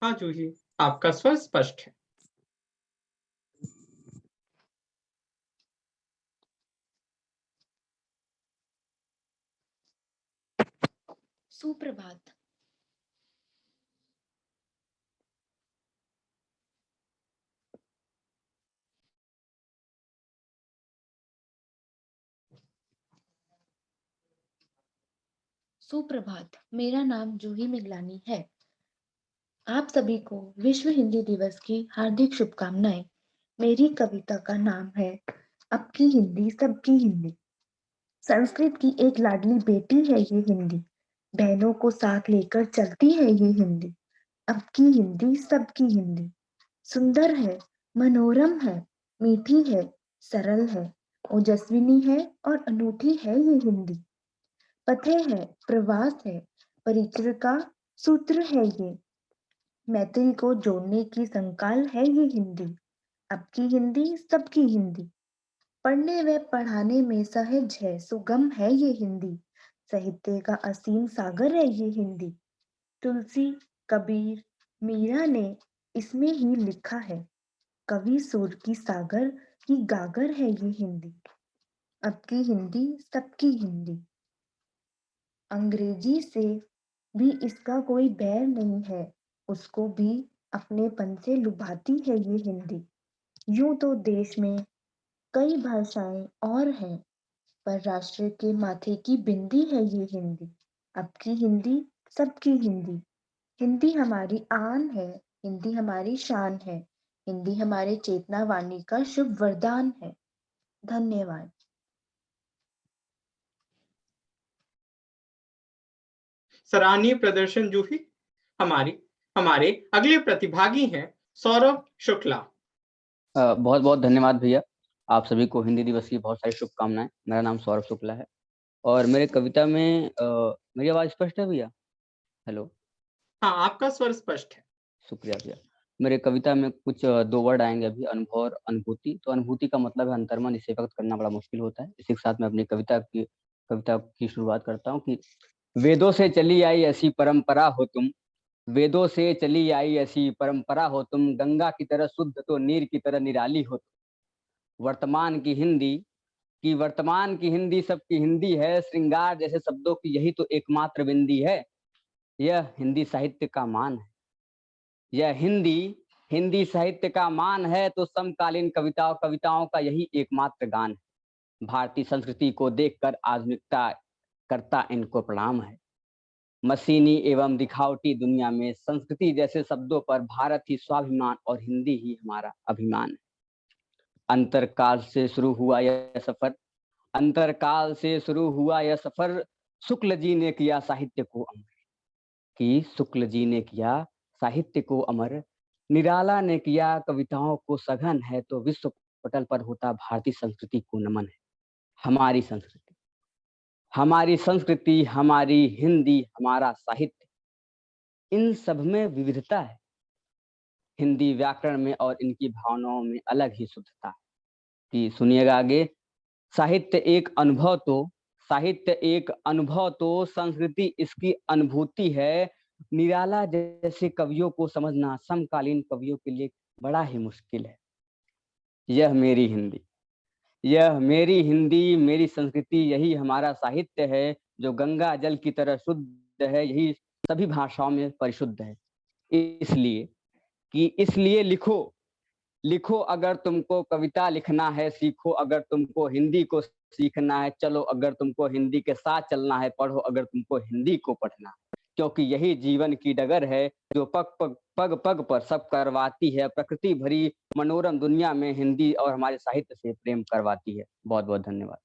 हाँ जूही, आपका स्वर स्पष्ट है। सुप्रभात। सुप्रभात, मेरा नाम जूही मिगलानी है। आप सभी को विश्व हिंदी दिवस की हार्दिक शुभकामनाएं। मेरी कविता का नाम है आपकी हिंदी सबकी हिंदी। संस्कृत की एक लाडली बेटी है ये हिंदी, बहनों को साथ लेकर चलती है ये हिंदी। आपकी हिंदी सबकी हिंदी। सुंदर है, मनोरम है, मीठी है, सरल है, ओजस्विनी है और अनूठी है ये हिंदी। पथे है, प्रवास है, परिचय का सूत्र है ये। मैत्री को जोड़ने की संकाल है ये हिंदी। आपकी हिंदी सबकी हिंदी। पढ़ने व पढ़ाने में सहज है, सुगम है ये हिंदी। साहित्य का असीम सागर है ये हिंदी। तुलसी, कबीर, मीरा ने इसमें ही लिखा है। कवि सुर की सागर की गागर है ये हिंदी। आपकी हिंदी सबकी हिंदी। अंग्रेजी से भी इसका कोई बैर नहीं है, उसको भी अपनेपन से लुभाती है ये हिंदी। यूं तो देश में कई भाषाएं और हैं, पर राष्ट्र के माथे की बिंदी है ये हिंदी। आपकी हिंदी सबकी हिंदी। हिंदी हमारी आन है, हिंदी हमारी शान है, हिंदी हमारे चेतना वाणी का शुभ वरदान है। धन्यवाद। सराहनीय प्रदर्शन जूही। हमारे अगले प्रतिभागी हैं सौरभ शुक्ला। बहुत बहुत धन्यवाद भैया। आप सभी को हिंदी दिवस की बहुत सारी शुभकामनाएं। मेरा नाम सौरभ शुक्ला है और मेरे कविता में मेरी आवाज स्पष्ट है भैया? हेलो। हाँ, आपका स्वर स्पष्ट है। शुक्रिया भैया। मेरे कविता में कुछ दो वर्ड आएंगे अभी, अनुभव और अनुभूति। तो अनुभूति का मतलब है अंतर्मन, इसे व्यक्त करना बड़ा मुश्किल होता है। इसी के साथ मैं अपनी कविता की शुरुआत करता हूँ कि वेदों से चली आई ऐसी परंपरा हो तुम, वेदों से चली आई ऐसी परंपरा हो तुम, गंगा की तरह शुद्ध तो नीर की तरह निराली हो तुम। वर्तमान की हिंदी सबकी हिंदी है, श्रृंगार जैसे शब्दों की यही तो एकमात्र बिंदी है। यह हिंदी साहित्य का मान है, यह हिंदी साहित्य का मान है, तो समकालीन कविताओं का यही एकमात्र गान है। भारतीय संस्कृति को देखकर आधुनिकता करता इनको प्रणाम है। मशीनी एवं दिखावटी दुनिया में संस्कृति जैसे शब्दों पर भारत ही स्वाभिमान और हिंदी ही हमारा अभिमान है। अंतरकाल से शुरू हुआ यह सफर, शुक्ल जी ने किया साहित्य को अमर, निराला ने किया कविताओं को सघन है, तो विश्व पटल पर होता भारतीय संस्कृति को नमन है। हमारी संस्कृति, हमारी हिंदी, हमारा साहित्य, इन सब में विविधता है। हिंदी व्याकरण में और इनकी भावनाओं में अलग ही शुद्धता है। कि सुनिएगा आगे, साहित्य एक अनुभव तो संस्कृति इसकी अनुभूति है। निराला जैसे कवियों को समझना समकालीन कवियों के लिए बड़ा ही मुश्किल है। यह मेरी हिंदी, मेरी संस्कृति, यही हमारा साहित्य है, जो गंगा जल की तरह शुद्ध है, यही सभी भाषाओं में परिशुद्ध है। इसलिए लिखो अगर तुमको कविता लिखना है, सीखो अगर तुमको हिंदी को सीखना है, चलो अगर तुमको हिंदी के साथ चलना है, पढ़ो अगर तुमको हिंदी को पढ़ना है। क्योंकि यही जीवन की डगर है, जो पग पर सब करवाती है। प्रकृति भरी मनोरम दुनिया में हिंदी और हमारे साहित्य से प्रेम करवाती है। बहुत बहुत धन्यवाद।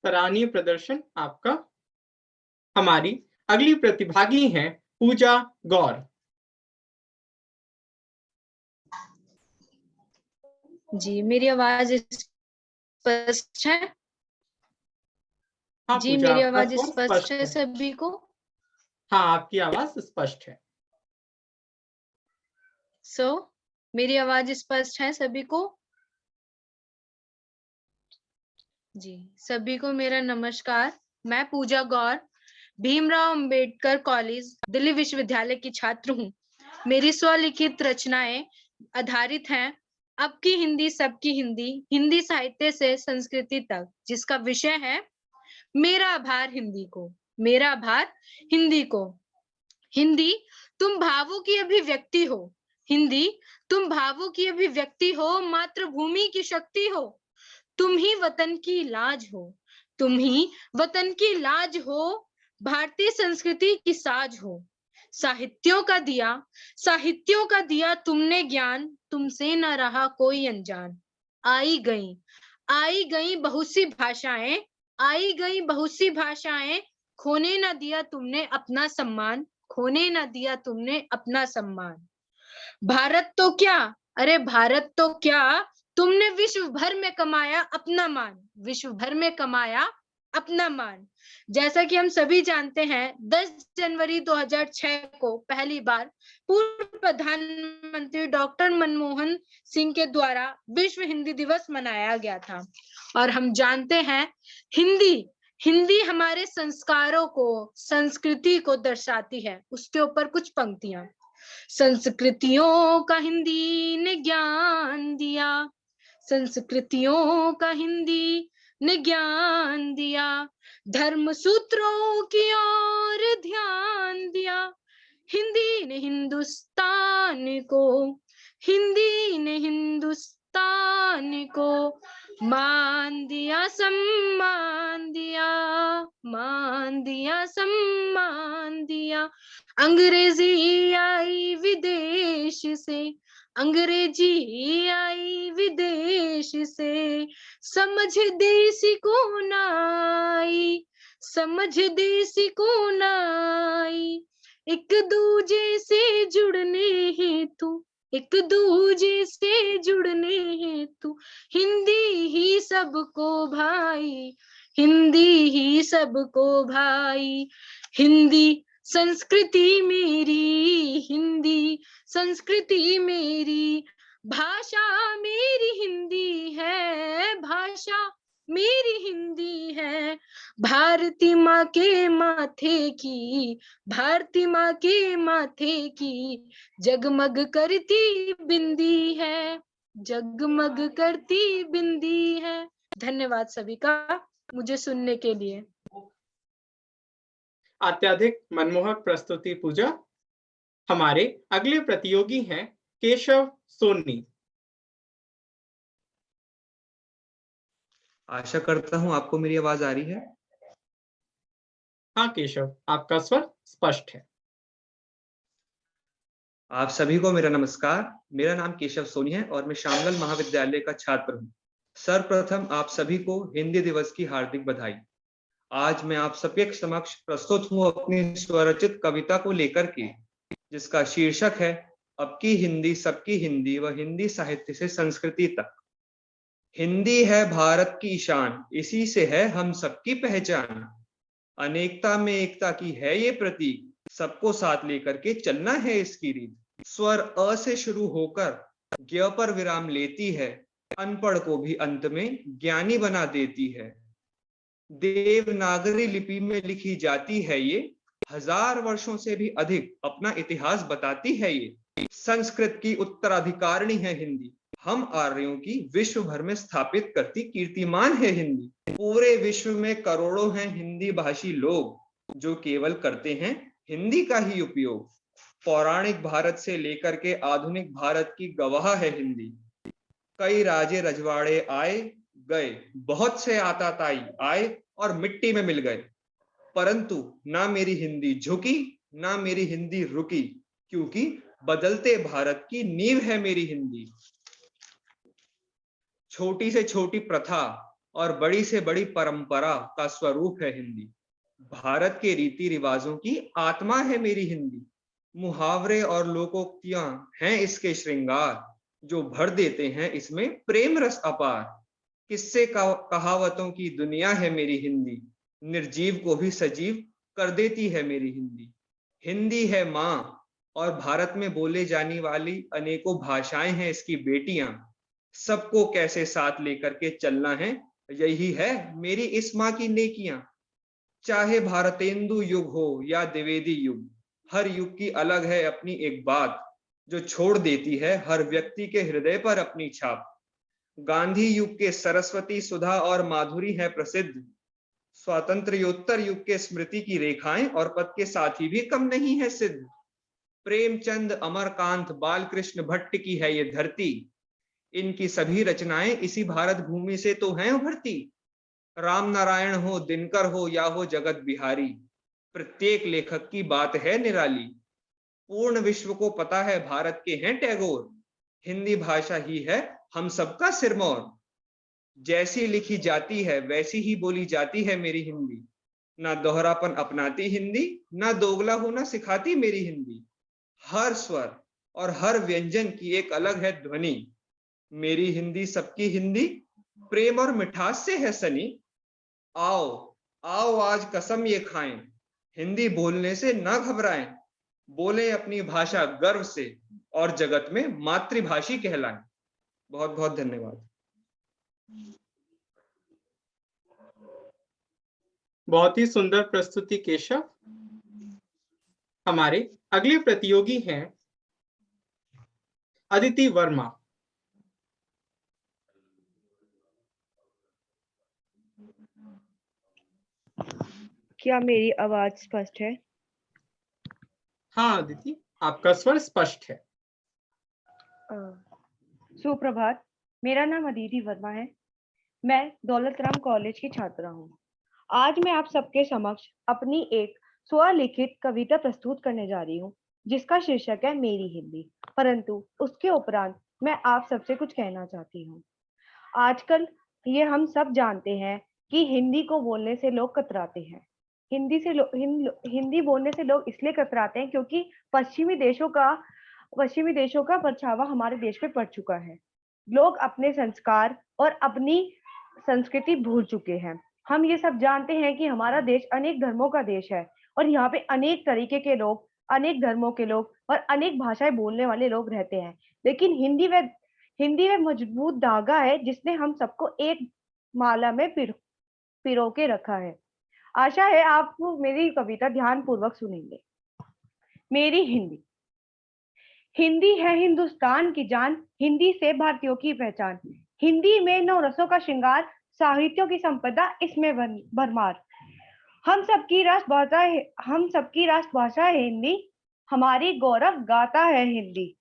सराहनीय प्रदर्शन आपका। हमारी अगली प्रतिभागी हैं पूजा गौर। जी, मेरी आवाज स्पष्ट है? हाँ, जी, मेरी आवाज स्पष्ट है सभी को? हाँ, आपकी आवाज स्पष्ट है। मेरी आवाज स्पष्ट है सभी को? जी, सभी को मेरा नमस्कार। मैं पूजा गौर, भीमराव अंबेडकर कॉलेज, दिल्ली विश्वविद्यालय की छात्र हूँ। मेरी स्वलिखित रचनाएं आधारित हैं आपकी हिंदी सबकी हिंदी, हिंदी साहित्य से संस्कृति तक, जिसका विषय है मेरा आभार हिंदी को, मेरा आभार हिंदी को। हिंदी तुम भावों की अभिव्यक्ति हो, हिंदी तुम भावों की अभिव्यक्ति हो, मातृभूमि की शक्ति हो। तुम ही वतन की लाज हो, तुम ही वतन की लाज हो, भारतीय संस्कृति की साज हो। साहित्यों का दिया तुमने ज्ञान, तुमसे न रहा कोई अनजान। आई गई बहुत सी भाषाएं, आई गई बहुत सी भाषाएं, खोने न दिया तुमने अपना सम्मान, खोने न दिया तुमने अपना सम्मान। भारत तो क्या, अरे भारत तो क्या, तुमने विश्व भर में कमाया अपना मान, विश्व भर में कमाया अपना मान। जैसा कि हम सभी जानते हैं 10 जनवरी 2006 को पहली बार पूर्व प्रधानमंत्री डॉक्टर मनमोहन सिंह के द्वारा विश्व हिंदी दिवस मनाया गया था। और हम जानते हैं हिंदी हमारे संस्कारों को, संस्कृति को दर्शाती है। उसके ऊपर कुछ पंक्तियां। संस्कृतियों का हिंदी ने ज्ञान दिया, संस्कृतियों का हिंदी ने ज्ञान दिया, धर्म सूत्रों की ओर ध्यान दिया। हिंदी ने हिंदुस्तान को, हिंदी ने हिंदुस्तान को मान दिया, सम्मान दिया, मान दिया, सम्मान दिया। अंग्रेजी आई विदेश से, अंग्रेजी आई विदेश से, समझ देसी को नाई, समझ देसी को नाई। एक दूजे से जुड़ने हेतु, एक दूजे से जुड़ने हेतु, हिंदी ही सबको भाई, हिंदी ही सबको भाई। हिंदी संस्कृति मेरी, हिंदी संस्कृति मेरी, भाषा मेरी हिंदी है, भाषा मेरी हिंदी है। भारती माँ के माथे की, भारती माँ के माथे की, जगमग करती बिंदी है, जगमग करती बिंदी है। धन्यवाद सभी का मुझे सुनने के लिए। अत्यधिक मनमोहक प्रस्तुति पूजा। हमारे अगले प्रतियोगी हैं केशव सोनी। आशा करता हूं आपको मेरी आवाज आ रही है। हाँ केशव, आपका स्वर स्पष्ट है। आप सभी को मेरा नमस्कार। मेरा नाम केशव सोनी है और मैं शामलाल महाविद्यालय का छात्र हूं। सर्वप्रथम आप सभी को हिंदी दिवस की हार्दिक बधाई। आज मैं आप सबके समक्ष प्रस्तुत हूं अपनी स्वरचित कविता को लेकर के, जिसका शीर्षक है अब की हिंदी सबकी हिंदी व हिंदी साहित्य से संस्कृति तक। हिंदी है भारत की शान, इसी से है हम सबकी पहचान। अनेकता में एकता की है ये प्रतीक, सबको साथ लेकर के चलना है इसकी रीत। स्वर अ से शुरू होकर ज्ञ पर विराम लेती है, अनपढ़ को भी अंत में ज्ञानी बना देती है। देवनागरी लिपि में लिखी जाती है ये, 1000 वर्षों से भी अधिक अपना इतिहास बताती है ये। संस्कृत की उत्तराधिकारिणी है हिंदी, हम आर्यों की विश्व भर में स्थापित करती कीर्तिमान है हिंदी। पूरे विश्व में करोड़ों हैं हिंदी भाषी लोग, जो केवल करते हैं हिंदी का ही उपयोग। पौराणिक भारत से लेकर के आधुनिक भारत की गवाह है हिंदी। कई राजे रजवाड़े आए गए, बहुत से आताताई आए और मिट्टी में मिल गए, परंतु ना मेरी हिंदी झुकी, ना मेरी हिंदी रुकी, क्योंकि बदलते भारत की नींव है मेरी हिंदी। छोटी से छोटी प्रथा और बड़ी से बड़ी परंपरा का स्वरूप है हिंदी। भारत के रीति रिवाजों की आत्मा है मेरी हिंदी। मुहावरे और लोकोक्तियां हैं इसके श्रृंगार, जो भर देते हैं इसमें प्रेम रस अपार। किस्से कहावतों की दुनिया है मेरी हिंदी, निर्जीव को भी सजीव कर देती है मेरी हिंदी। हिंदी है माँ और भारत में बोले जाने वाली अनेकों भाषाएं हैं इसकी बेटियां। सबको कैसे साथ लेकर के चलना है, यही है मेरी इस माँ की नेकियां। चाहे भारतेंदु युग हो या द्विवेदी युग, हर युग की अलग है अपनी एक बात, जो छोड़ देती है हर व्यक्ति के हृदय पर अपनी छाप। गांधी युग के सरस्वती सुधा और माधुरी है प्रसिद्ध, स्वातंत्र्योत्तर युग के स्मृति की रेखाएं और पद के साथी भी कम नहीं है सिद्ध। प्रेमचंद, अमरकांत, बालकृष्ण भट्ट की है ये धरती, इनकी सभी रचनाएं इसी भारत भूमि से तो हैं उभरती। राम नारायण हो, दिनकर हो या हो जगत बिहारी, प्रत्येक लेखक की बात है निराली। पूर्ण विश्व को पता है भारत के हैं टैगोर, हिंदी भाषा ही है हम सबका सिरमौर। जैसी लिखी जाती है वैसी ही बोली जाती है मेरी हिंदी, ना दोहरापन अपनाती हिंदी, ना दोगला होना सिखाती मेरी हिंदी। हर स्वर और हर व्यंजन की एक अलग है ध्वनि, मेरी हिंदी सबकी हिंदी, प्रेम और मिठास से है सनी। आओ आओ आज कसम ये खाएं, हिंदी बोलने से ना घबराएं, बोलें अपनी भाषा गर्व से और जगत में मातृभाषी कहलाएं। बहुत बहुत धन्यवाद। बहुत ही सुंदर प्रस्तुति केशव। हमारे अगले प्रतियोगी हैं अदिति वर्मा। क्या मेरी आवाज स्पष्ट है? हाँ अदिति, आपका स्वर स्पष्ट है। सुप्रभात, मेरा नाम अदिति वर्मा है। मैं दौलत राम कॉलेज की छात्रा हूँ। आज मैं आप सबके समक्ष अपनी एक स्वलिखित कविता प्रस्तुत करने जा रही हूँ, जिसका शीर्षक है मेरी हिंदी। परंतु उसके उपरांत मैं आप सबसे कुछ कहना चाहती हूँ। आजकल ये हम सब जानते हैं कि हिंदी को बोलने से लोग कतराते हैं। हिंदी बोलने से लोग इसलिए कतराते हैं क्योंकि पश्चिमी देशों का परछावा हमारे देश पे पड़ चुका है। लोग अपने संस्कार और अपनी संस्कृति भूल चुके हैं। हम ये सब जानते हैं कि हमारा देश अनेक धर्मों का देश है और यहाँ पे अनेक तरीके के लोग, अनेक धर्मों के लोग और अनेक भाषाएं बोलने वाले लोग रहते हैं। लेकिन हिंदी में मजबूत धागा है जिसने हम सबको एक माला में पिरो के रखा है। आशा है आप मेरी कविता ध्यान पूर्वक सुनेंगे। मेरी हिंदी। हिंदी है हिंदुस्तान की जान, हिंदी से भारतीयों की पहचान। हिंदी में 9 रसों का श्रृंगार, साहित्यों की संपदा इसमें भरमार। हम सबकी राष्ट्रभाषा है हिंदी, हमारी गौरव गाथा है हिंदी।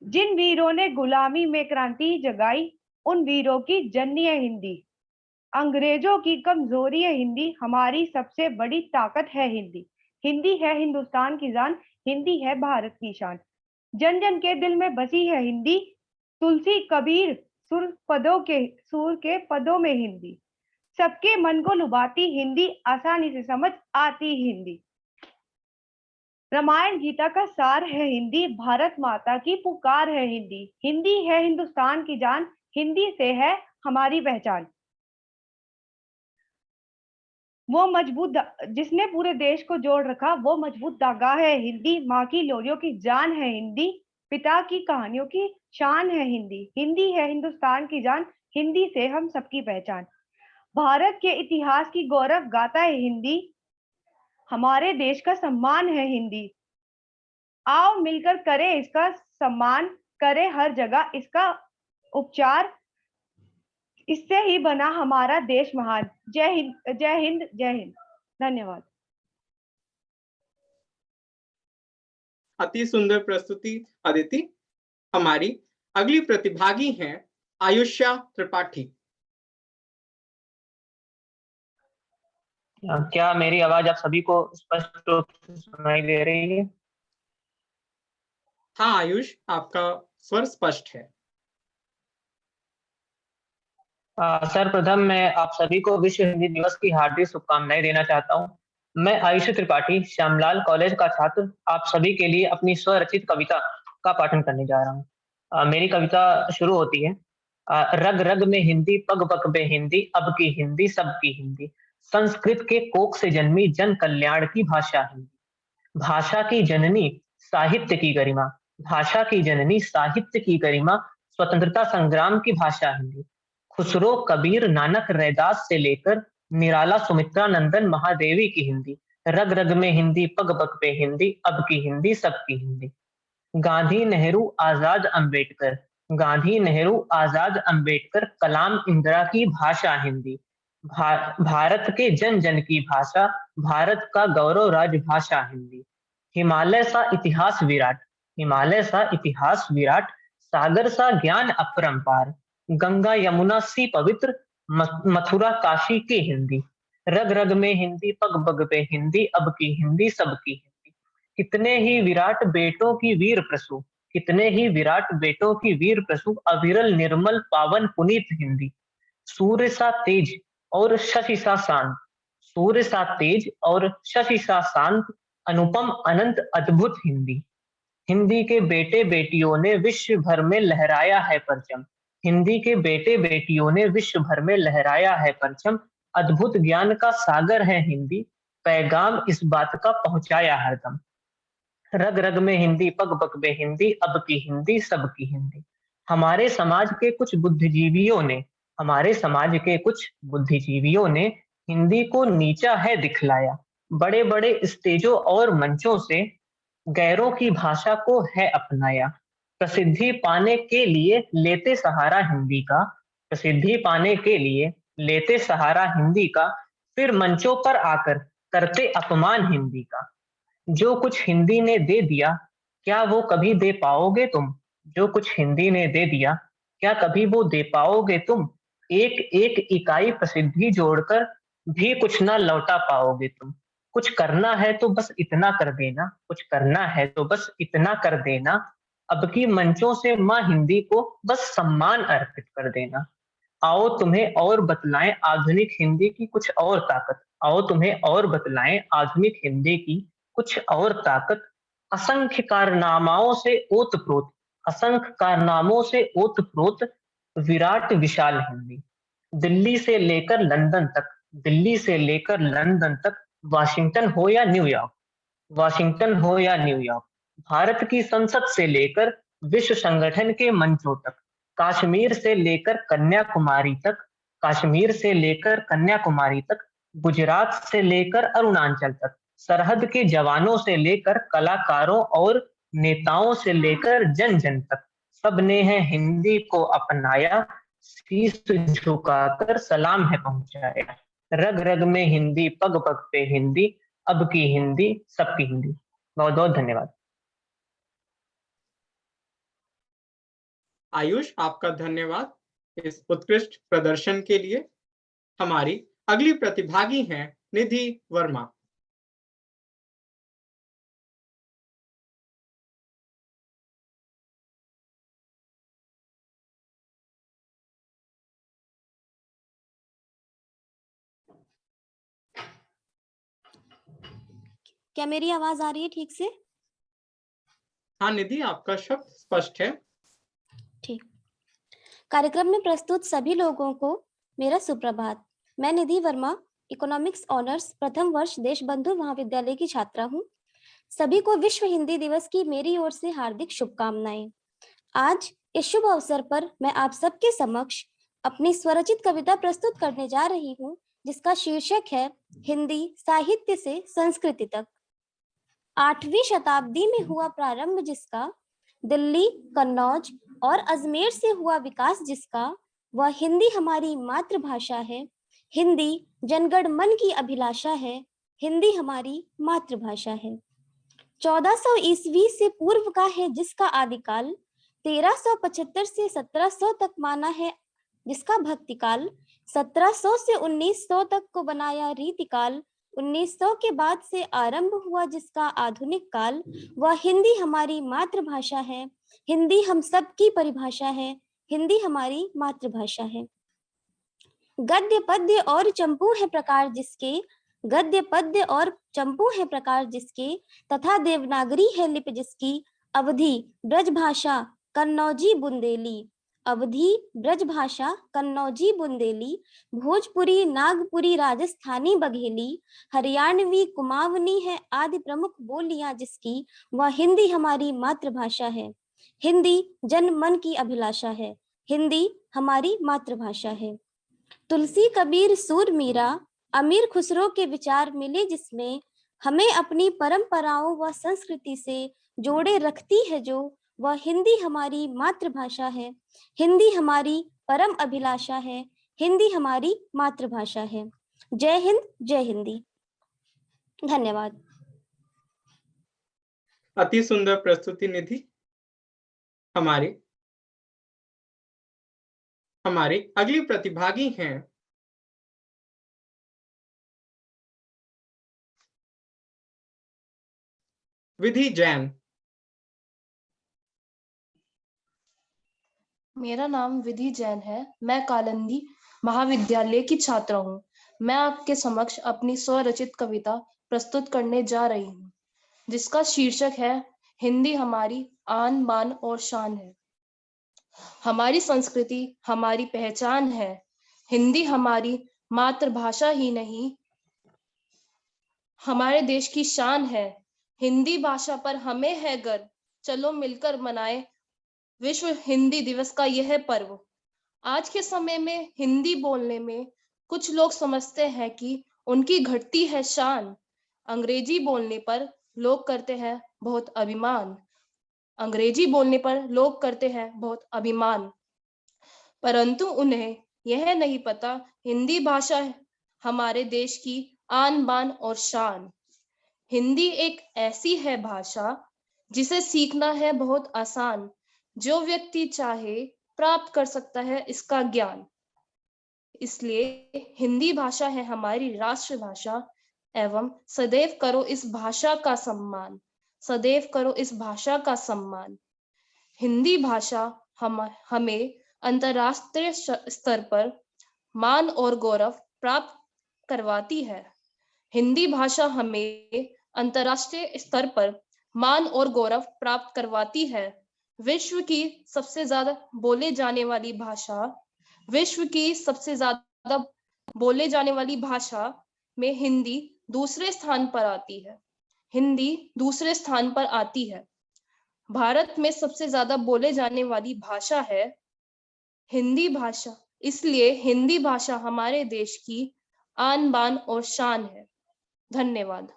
जिन वीरों ने गुलामी में क्रांति जगाई, उन वीरों की जननी है हिंदी। अंग्रेजों की कमजोरी है हिंदी, हमारी सबसे बड़ी ताकत है हिंदी। हिंदी है हिंदुस्तान की जान, हिंदी है भारत की शान। जन जन के दिल में बसी है हिंदी, तुलसी कबीर सुर के पदों में हिंदी। सबके मन को लुभाती हिंदी, आसानी से समझ आती हिंदी। रामायण गीता का सार है हिंदी, भारत माता की पुकार है हिंदी। हिंदी है हिंदुस्तान की जान, हिंदी से है हमारी पहचान। वो मजबूत जिसने पूरे देश को जोड़ रखा, वो मजबूत धागा है हिंदी। माँ की लोरियों की जान है हिंदी, पिता की कहानियों की शान है हिंदी। हिंदी है हिंदुस्तान की जान, हिंदी से हम सबकी पहचान। भारत के इतिहास की गौरव गाथा है हिंदी, हमारे देश का सम्मान है हिंदी। आओ मिलकर करें इसका सम्मान, करें हर जगह इसका उपचार, इससे ही बना हमारा देश महान। जय हिंद, जय हिंद, जय हिंद। धन्यवाद। अति सुंदर प्रस्तुति अदिति। हमारी अगली प्रतिभागी हैं आयुष्या त्रिपाठी। क्या मेरी आवाज आप सभी को स्पष्ट रूप से सुनाई दे रही है? हाँ आयुष, आपका स्वर स्पष्ट है। सर्वप्रथम मैं आप सभी को विश्व हिंदी दिवस की हार्दिक शुभकामनाएं देना चाहता हूं। मैं आयुष्या त्रिपाठी, श्यामलाल कॉलेज का छात्र, आप सभी के लिए अपनी स्वरचित कविता का पाठन करने जा रहा हूं। मेरी कविता शुरू होती है। रग रग में हिंदी, पग पग में हिंदी, अब की हिंदी सबकी हिंदी। संस्कृत के कोख से जन्मी जन कल्याण की भाषा हिंदी। भाषा की जननी साहित्य की गरिमा, भाषा की जननी साहित्य की गरिमा। स्वतंत्रता संग्राम की भाषा हिंदी। खुसरो, कबीर, नानक, रैदास से लेकर निराला, सुमित्रा नंदन, महादेवी की हिंदी। रग रग में हिंदी, पग पग पे हिंदी, अब की हिंदी सबकी हिंदी। गांधी, नेहरू, आजाद, अंबेडकर, गांधी, नेहरू, आजाद, अंबेडकर, कलाम, इंदिरा की भाषा हिंदी। भारत के जन जन की भाषा, भारत का गौरव राजभाषा हिंदी। हिमालय सा इतिहास विराट, हिमालय सा इतिहास विराट, सागर सा ज्ञान अपरंपार, गंगा यमुना सी पवित्र, मथुरा काशी की हिंदी। रग रग में हिंदी, पग पग पे हिंदी, अब की हिंदी सबकी हिंदी। कितने ही विराट बेटों की वीर प्रसू, कितने ही विराट बेटों की वीर प्रसू, अविरल निर्मल पावन पुनीत हिंदी। सूर्य सा तेज और शशि सा शांत, सूर्य सा तेज और शशि सा शांत, अनुपम अनंत अद्भुत हिंदी। हिंदी के बेटे बेटियों ने विश्व भर में लहराया है परचम, हिंदी के बेटे बेटियों ने विश्व भर में लहराया है परचम। अद्भुत ज्ञान का सागर है हिंदी, पैगाम इस बात का पहुंचाया हरदम। रग रग में हिंदी, पग पग में हिंदी, अब की हिंदी सबकी हिंदी। हमारे समाज के कुछ बुद्धिजीवियों ने, हमारे समाज के कुछ बुद्धिजीवियों ने हिंदी को नीचा है दिखलाया। बड़े बड़े स्टेजों और मंचों से गैरों की भाषा को है अपनाया। प्रसिद्धि पाने के लिए लेते सहारा हिंदी का, प्रसिद्धि पाने के लिए लेते सहारा हिंदी का, फिर मंचों पर आकर करते अपमान हिंदी का। जो कुछ हिंदी ने दे दिया, क्या वो कभी दे पाओगे तुम? जो कुछ हिंदी ने दे दिया, क्या कभी वो दे पाओगे तुम? एक एक इकाई प्रसिद्धि जोड़कर भी कुछ ना लौटा पाओगे तुम। कुछ करना है तो बस इतना कर देना, कुछ करना है तो बस इतना कर देना। अब की मंचों से माँ हिंदी को बस सम्मान अर्पित कर देना। आओ तुम्हें और बतलाएं आधुनिक हिंदी की कुछ और ताकत, आओ तुम्हें और बतलाएं आधुनिक हिंदी की कुछ और ताकत। असंख्य कारनामाओं से ओतप्रोत, असंख्य कारनामों से ओतप्रोत विराट विशाल हिंदी। दिल्ली से लेकर लंदन तक, दिल्ली से लेकर लंदन तक, वाशिंगटन हो या न्यूयॉर्क, वाशिंगटन हो या न्यूयॉर्क, भारत की संसद से लेकर विश्व संगठन के मंचों तक, कश्मीर से लेकर कन्याकुमारी तक, कश्मीर से लेकर कन्याकुमारी तक, गुजरात से लेकर अरुणाचल तक, सरहद के जवानों से लेकर कलाकारों और नेताओं से लेकर जन जन तक, सबने है हिंदी को अपनाया, शीश झुकाकर सलाम है पहुंचाया। रग रग में हिंदी, पग पग पे हिंदी, अब की हिंदी सबकी हिंदी। बहुत बहुत धन्यवाद। आयुष, आपका धन्यवाद इस उत्कृष्ट प्रदर्शन के लिए। हमारी अगली प्रतिभागी हैं निधि वर्मा। क्या मेरी आवाज आ रही है ठीक से? हाँ निधि, आपका शब्द स्पष्ट है। ठीक। कार्यक्रम में प्रस्तुत सभी लोगों को मेरा सुप्रभात। मैं निधि वर्मा, इकोनॉमिक्स ऑनर्स प्रथम वर्ष देशबंधु महाविद्यालय की छात्रा हूँ। सभी को विश्व हिंदी दिवस की मेरी ओर से हार्दिक शुभकामनाएं। आज इस शुभ अवसर पर मैं आप सबके समक्ष अपनी स्वरचित कविता प्रस्तुत करने जा रही हूँ, जिसका शीर्षक है हिंदी साहित्य से संस्कृति तक। 8वीं शताब्दी में हुआ प्रारंभ जिसका, दिल्ली, कन्नौज और अजमेर से हुआ विकास जिसका, वह हिंदी हमारी मातृभाषा है। हिंदी जनगण मन की अभिलाषा है, हिंदी हमारी मातृभाषा है। 1400 ईस्वी से पूर्व का है जिसका आदिकाल, 1375 से 1700 तक माना है जिसका भक्तिकाल, 1700 से 1900 तक को बनाया रीतिकाल, 1900 के बाद से आरंभ हुआ जिसका आधुनिक काल, वह हिंदी हमारी मातृभाषा है। हिंदी हम सबकी परिभाषा है, हिंदी हमारी मातृभाषा है। गद्य पद्य और चंपू है प्रकार जिसके, गद्य पद्य और चंपू है प्रकार जिसके, तथा देवनागरी है लिपि जिसकी, अवधी ब्रजभाषा कन्नौजी बुंदेली, अवधी ब्रजभाषा कन्नौजी बुंदेली, भोजपुरी नागपुरी राजस्थानी बघेली, हरियाणवी कुमाऊनी है आदि प्रमुख बोलियां जिसकी, वह हिंदी हमारी मातृभाषा है। हिंदी जन मन की अभिलाषा है, हिंदी हमारी मातृभाषा है। तुलसी कबीर सूर मीरा अमीर खुसरो के विचार मिले जिसमें, हमें अपनी परंपराओं व संस्कृति से जोड़े रखती है जो, वह हिंदी हमारी मातृभाषा है। हिंदी हमारी परम अभिलाषा है, हिंदी हमारी मातृभाषा है। जय हिंद, जय हिंदी। धन्यवाद। अति सुंदर प्रस्तुति निधि। हमारे अगली प्रतिभागी हैं विधि जैन। मेरा नाम विधि जैन है। मैं कालिंदी महाविद्यालय की छात्रा हूँ। मैं आपके समक्ष अपनी स्वरचित कविता प्रस्तुत करने जा रही हूँ, जिसका शीर्षक है हिंदी हमारी आन बान और शान है। हमारी संस्कृति हमारी पहचान है। हिंदी हमारी मातृभाषा ही नहीं, हमारे देश की शान है। हिंदी भाषा पर हमें है गर्व। चलो मिलकर मनाएं विश्व हिंदी दिवस का यह पर्व। आज के समय में हिंदी बोलने में कुछ लोग समझते हैं कि उनकी घटती है शान। अंग्रेजी बोलने पर लोग करते हैं बहुत अभिमान। अंग्रेजी बोलने पर लोग करते हैं बहुत अभिमान, परंतु उन्हें यह नहीं पता हिंदी भाषा हमारे देश की आन बान और शान। हिंदी एक ऐसी है भाषा जिसे सीखना है बहुत आसान। जो व्यक्ति चाहे प्राप्त कर सकता है इसका ज्ञान। इसलिए हिंदी भाषा है हमारी राष्ट्रभाषा एवं सदैव करो इस भाषा का सम्मान। सदैव करो इस भाषा का सम्मान। हिंदी भाषा हमें अंतर्राष्ट्रीय स्तर पर मान और गौरव प्राप्त करवाती है। हिंदी भाषा हमें अंतर्राष्ट्रीय स्तर पर मान और गौरव प्राप्त करवाती है। विश्व की सबसे ज्यादा बोले जाने वाली भाषा, विश्व की सबसे ज्यादा बोले जाने वाली भाषा में हिंदी दूसरे स्थान पर आती है। हिंदी दूसरे स्थान पर आती है। भारत में सबसे ज्यादा बोले जाने वाली भाषा है हिंदी भाषा। इसलिए हिंदी भाषा हमारे देश की आन बान और शान है। धन्यवाद।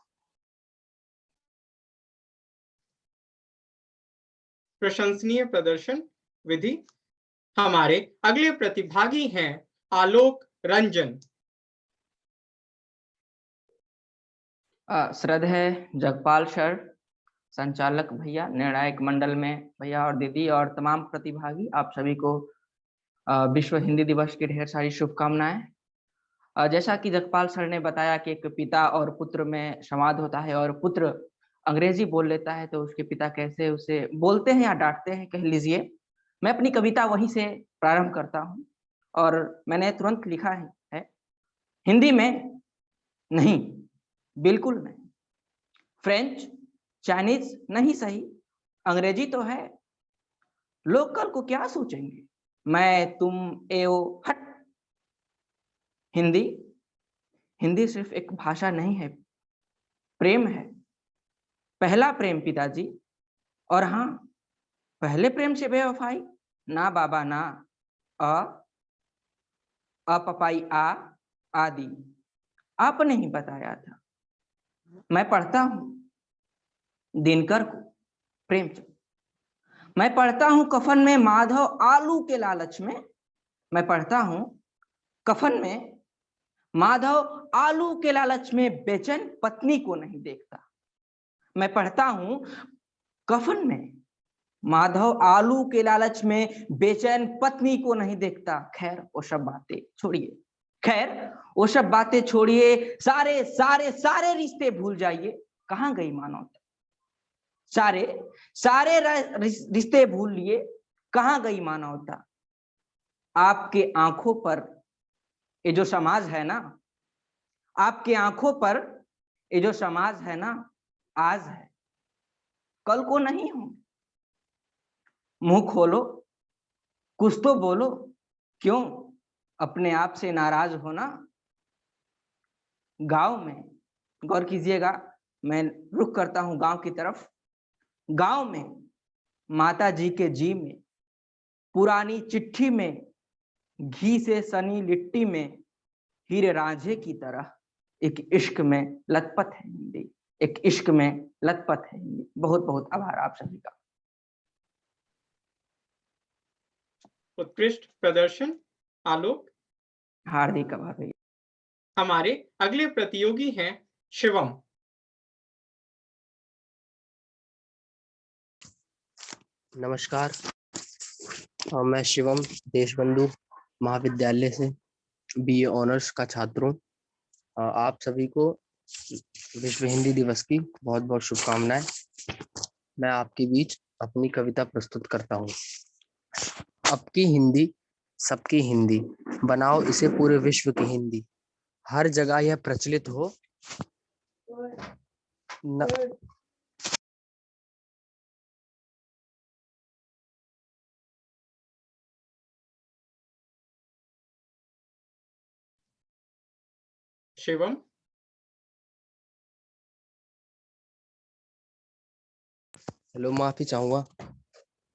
प्रशंसनीय प्रदर्शन विधि। हमारे अगले प्रतिभागी हैं आलोक रंजन। श्रद्धेय जगपाल सर, संचालक भैया, निर्णायक मंडल में भैया और दीदी और तमाम प्रतिभागी, आप सभी को विश्व हिंदी दिवस की ढेर सारी शुभकामनाएं। जैसा कि जगपाल सर ने बताया कि एक पिता और पुत्र में संवाद होता है और पुत्र अंग्रेजी बोल लेता है तो उसके पिता कैसे उसे बोलते हैं या डांटते हैं कह लीजिए। मैं अपनी कविता वहीं से प्रारंभ करता हूं और मैंने तुरंत लिखा है हिंदी में नहीं, बिल्कुल नहीं। फ्रेंच चाइनीज नहीं सही, अंग्रेजी तो है। लोग कल को क्या सोचेंगे, मैं तुम एओ हट। हिंदी सिर्फ एक भाषा नहीं है, प्रेम है। पहला प्रेम पिताजी, और हाँ, पहले प्रेम से बेवफाई ना बाबा ना, अ पपाई आ आदि आपने ही बताया था। मैं पढ़ता हूं दिनकर को प्रेमचंद। मैं पढ़ता हूं कफन में माधव आलू के लालच में। मैं पढ़ता हूं कफन में माधव आलू के लालच में बेचैन पत्नी को नहीं देखता। मैं पढ़ता हूं कफन में माधव आलू के लालच में बेचैन पत्नी को नहीं देखता। खैर वो सब बातें छोड़िए, सारे सारे सारे रिश्ते भूल जाइए। कहां गई मानवता? सारे रिश्ते भूल लिए, कहां गई मानवता? आपके आंखों पर ये जो समाज है ना, आपके आंखों पर ये जो समाज है ना, आज है, कल को नहीं होंगे। मुंह खोलो, कुछ तो बोलो, क्यों अपने आप से नाराज होना? गांव में गौर कीजिएगा, मैं रुख करता हूं गांव की तरफ। गांव में माता जी के जी में, पुरानी चिट्ठी में, घी से सनी लिट्टी में, हीरे रांझे की तरह एक इश्क में लथपथ है हिंदी, एक इश्क में लथपथ है हिंदी। बहुत बहुत आभार आप सभी का। उत्कृष्ट प्रदर्शन आलोक। हार्दिक आभार भैया। हमारे अगले प्रतियोगी हैं शिवम। नमस्कार, मैं शिवम देशबंधु महाविद्यालय से बीए ऑनर्स का छात्र हूँ। आप सभी को विश्व हिंदी दिवस की बहुत बहुत शुभकामनाएं। मैं आपके बीच अपनी कविता प्रस्तुत करता हूँ। अब की हिंदी सबकी हिंदी, बनाओ इसे पूरे विश्व की हिंदी, हर जगह यह प्रचलित हो शिवम, हेलो, माफी चाहूंगा,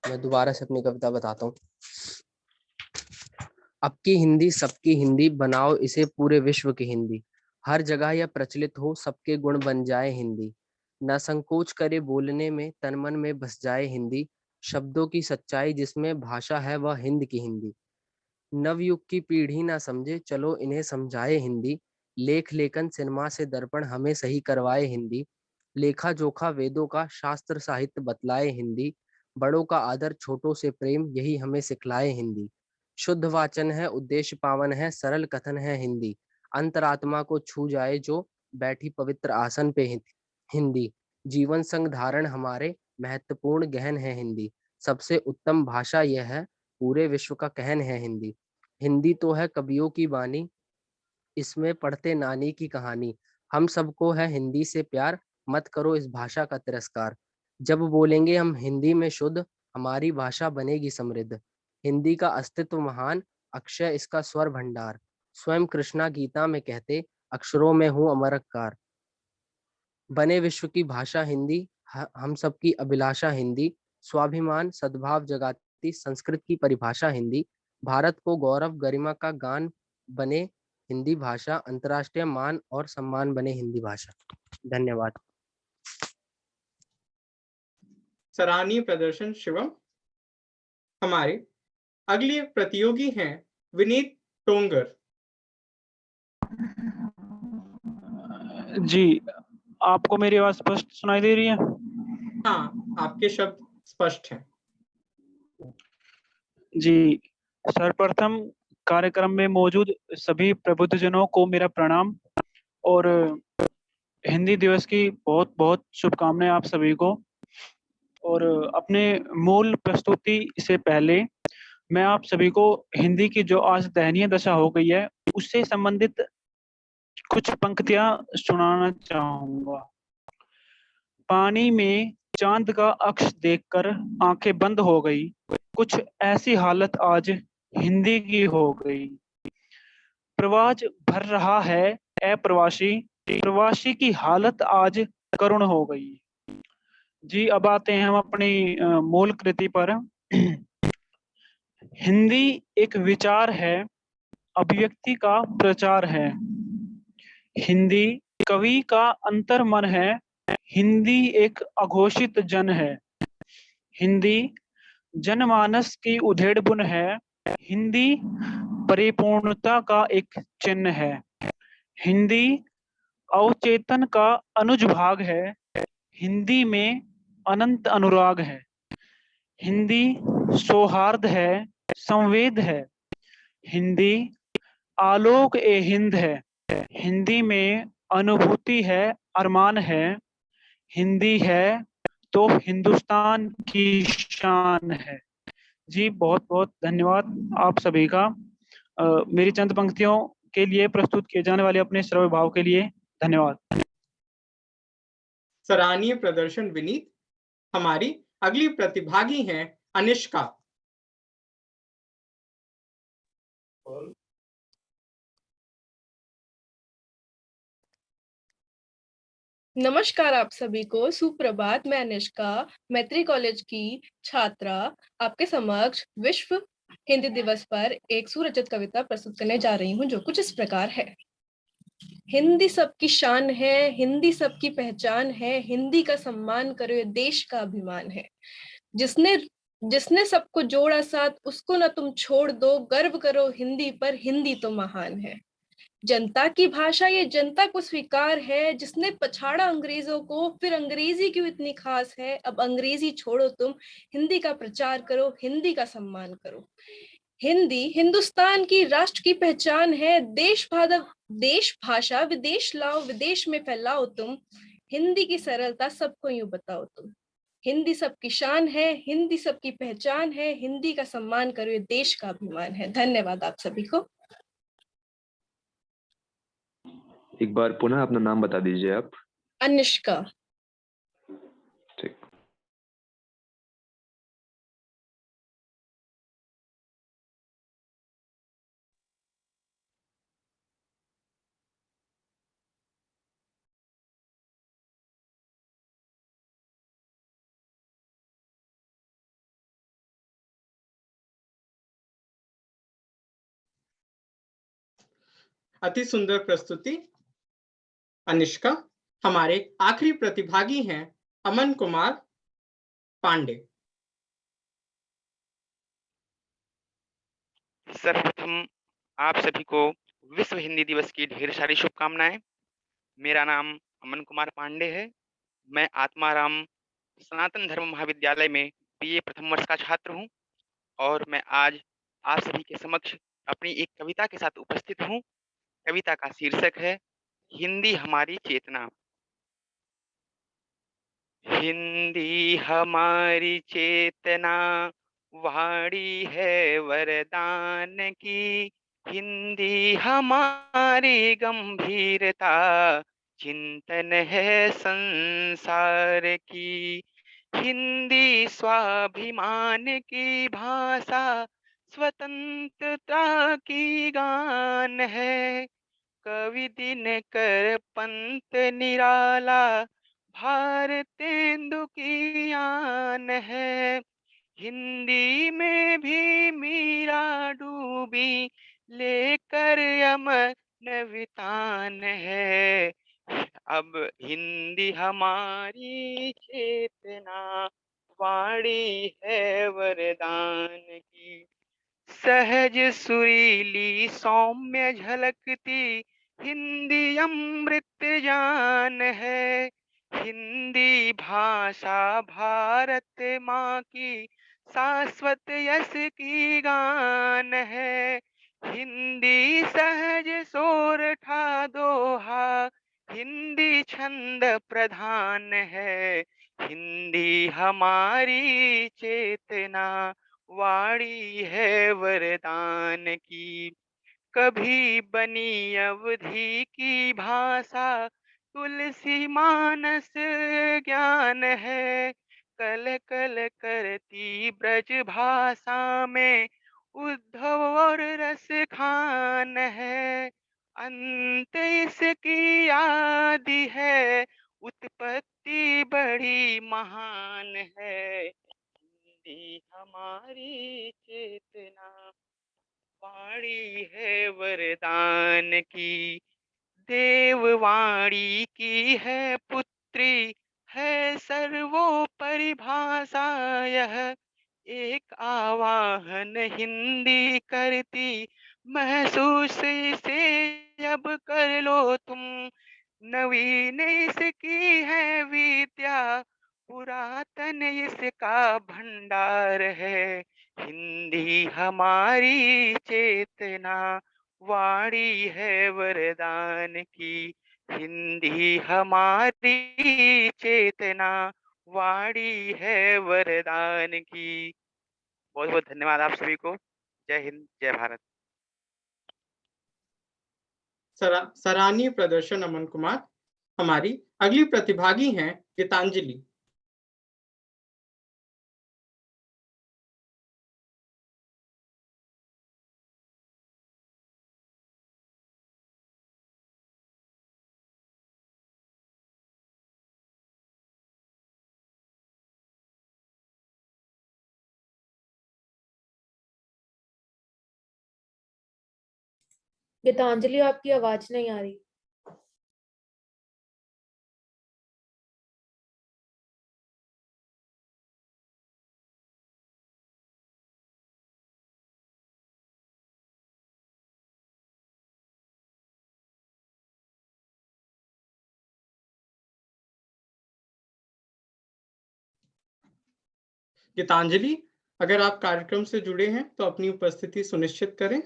मैं दोबारा से अपनी कविता बताता हूँ। अब की हिंदी सबकी हिंदी, बनाओ इसे पूरे विश्व की हिंदी, हर जगह यह प्रचलित हो, सबके गुण बन जाए हिंदी, न संकोच करे बोलने में, तन मन में बस जाए हिंदी, शब्दों की सच्चाई जिसमें भाषा है वह हिंद की हिंदी, नवयुग की पीढ़ी ना समझे चलो इन्हें समझाए हिंदी, लेख लेखन सिनेमा से दर्पण हमें सही करवाए हिंदी, लेखा जोखा वेदों का शास्त्र साहित्य बतलाए हिंदी, बड़ों का आदर छोटों से प्रेम यही हमें सिखलाए हिंदी, शुद्ध वाचन है उद्देश्य पावन है, सरल कथन है हिंदी, अंतरात्मा को छू जाए जो बैठी पवित्र आसन पे हिंदी, जीवन संग धारण हमारे महत्वपूर्ण गहन है हिंदी, सबसे उत्तम भाषा यह है पूरे विश्व का कहन है हिंदी, हिंदी तो है कवियों की वाणी, इसमें पढ़ते नानी की कहानी, हम सबको है हिंदी से प्यार, मत करो इस भाषा का तिरस्कार, जब बोलेंगे हम हिंदी में शुद्ध, हमारी भाषा बनेगी समृद्ध, हिंदी का अस्तित्व महान, अक्षय इसका स्वर भंडार, स्वयं कृष्णा गीता में कहते, अक्षरों में हूँ अमरकार, बने विश्व की भाषा हिंदी, हम सबकी अभिलाषा हिंदी, स्वाभिमान सद्भाव जगाती संस्कृत की परिभाषा हिंदी, भारत को गौरव गरिमा का गान बने हिंदी भाषा, अंतर्राष्ट्रीय मान और सम्मान बने हिंदी भाषा। धन्यवाद। सराहनीय प्रदर्शन शिवम। हमारे अगले प्रतियोगी हैं विनीत टोंगर। जी, आपको मेरी आवाज स्पष्ट सुनाई दे रही है? हाँ, आपके शब्द स्पष्ट हैं। जी, सर्वप्रथम कार्यक्रम में मौजूद सभी प्रबुद्धजनों को मेरा प्रणाम और हिंदी दिवस की बहुत बहुत शुभकामनाएं आप सभी को। और अपने मूल प्रस्तुति से पहले मैं आप सभी को हिंदी की जो आज दयनीय दशा हो गई है उससे संबंधित कुछ पंक्तियां सुनाना चाहूंगा। पानी में चांद का अक्ष देखकर आंखें बंद हो गई, कुछ ऐसी हालत आज हिंदी की हो गई, प्रवाज भर रहा है अप्रवासी, प्रवासी की हालत आज करुण हो गई। जी, अब आते हैं हम अपनी मूल कृति पर। हिंदी एक विचार है, अभिव्यक्ति का प्रचार है, हिंदी कवि का अंतर मन है, हिंदी एक अघोषित जन है, हिंदी जनमानस की उधेड़ बुन है, हिंदी परिपूर्णता का एक चिन्ह है, हिंदी अवचेतन का अनुज भाग है, हिंदी में अनंत अनुराग है, हिंदी सौहार्द है, संवेद है, हिंदी आलोक ए हिंद है, हिंदी में अनुभूति है, अरमान है, हिंदी है तो हिंदुस्तान की शान है। जी, बहुत बहुत धन्यवाद आप सभी का मेरी चंद पंक्तियों के लिए प्रस्तुत किए जाने वाले अपने श्रव्य भाव के लिए धन्यवाद। सराहनीय प्रदर्शन विनीत। हमारी अगली प्रतिभागी हैं अनिष्का। नमस्कार आप सभी को, सुप्रभात। मैं अनिष्का मैत्री कॉलेज की छात्रा आपके समक्ष विश्व हिंदी दिवस पर एक सुरचित कविता प्रस्तुत करने जा रही हूँ, जो कुछ इस प्रकार है। हिंदी सबकी शान है, हिंदी सबकी पहचान है, हिंदी का सम्मान करो ये देश का अभिमान है, जिसने जिसने सबको जोड़ा साथ उसको ना तुम छोड़ दो, गर्व करो हिंदी पर, हिंदी तो महान है। जनता की भाषा ये जनता को स्वीकार है, जिसने पछाड़ा अंग्रेजों को, फिर अंग्रेजी क्यों इतनी खास है। अब अंग्रेजी छोड़ो तुम, हिंदी का प्रचार करो, हिंदी का सम्मान करो। हिंदी हिंदुस्तान की राष्ट्र की पहचान है, देश भाषा विदेश लाओ, विदेश में फैलाओ तुम, हिंदी की सरलता सबको यूं बताओ तुम। हिंदी सबकी शान है, हिंदी सबकी पहचान है, हिंदी का सम्मान करो, ये देश का अभिमान है। धन्यवाद आप सभी को। एक बार पुनः अपना नाम बता दीजिए आप। अनुष्का। ठीक। अति सुंदर प्रस्तुति अनुष्का। हमारे आखिरी प्रतिभागी हैं अमन कुमार पांडे। सर्वप्रथम आप सभी को विश्व हिंदी दिवस की ढेर सारी शुभकामनाएं। मेरा नाम अमन कुमार पांडे है। मैं आत्माराम सनातन धर्म महाविद्यालय में बीए प्रथम वर्ष का छात्र हूं और मैं आज आप सभी के समक्ष अपनी एक कविता के साथ उपस्थित हूं। कविता का शीर्षक है हिंदी हमारी चेतना। हिंदी हमारी चेतना वाणी है वरदान की, हिंदी हमारी गंभीरता चिंतन है संसार की। हिंदी स्वाभिमान की भाषा स्वतंत्रता की गान है। कवि दिनकर पंत निराला भारतेंदु की आन है। हिंदी में भी मीरा डूबी लेकर यमन वितान है। अब हिंदी हमारी चेतना वाणी है वरदान की। सहज सुरीली सौम्य झलकती हिंदी अमृत जान है। हिंदी भाषा भारत माँ की शाश्वत यश की गान है। हिंदी सहज सोरठा दोहा हिंदी छंद प्रधान है। हिंदी हमारी चेतना वाणी है वरदान की। कभी बनी अवधि की भाषा तुलसी मानस ज्ञान है। कल कल करती ब्रज भाषा में उद्धव और रस खान है। अंत इसकी आदि है, उत्पत्ति बड़ी महान है। हिंदी हमारी चेतना वाणी है वरदान की। देववाणी की है पुत्री है सर्वोपरि भाषा यह। एक आवाहन हिंदी करती महसूस इसे अब कर लो तुम। नवीन इसकी है विद्या पुरातन इसका भंडार है। हिंदी हमारी चेतना वाणी है वरदान की। हिंदी हमारी चेतना वाणी है वरदान की। बहुत बहुत धन्यवाद आप सभी को। जय हिंद, जय भारत। सराहनीय प्रदर्शन अमन कुमार। हमारी अगली प्रतिभागी हैं गीतांजलि। गीतांजलि, आपकी आवाज नहीं आ रही। गीतांजलि, अगर आप कार्यक्रम से जुड़े हैं तो अपनी उपस्थिति सुनिश्चित करें।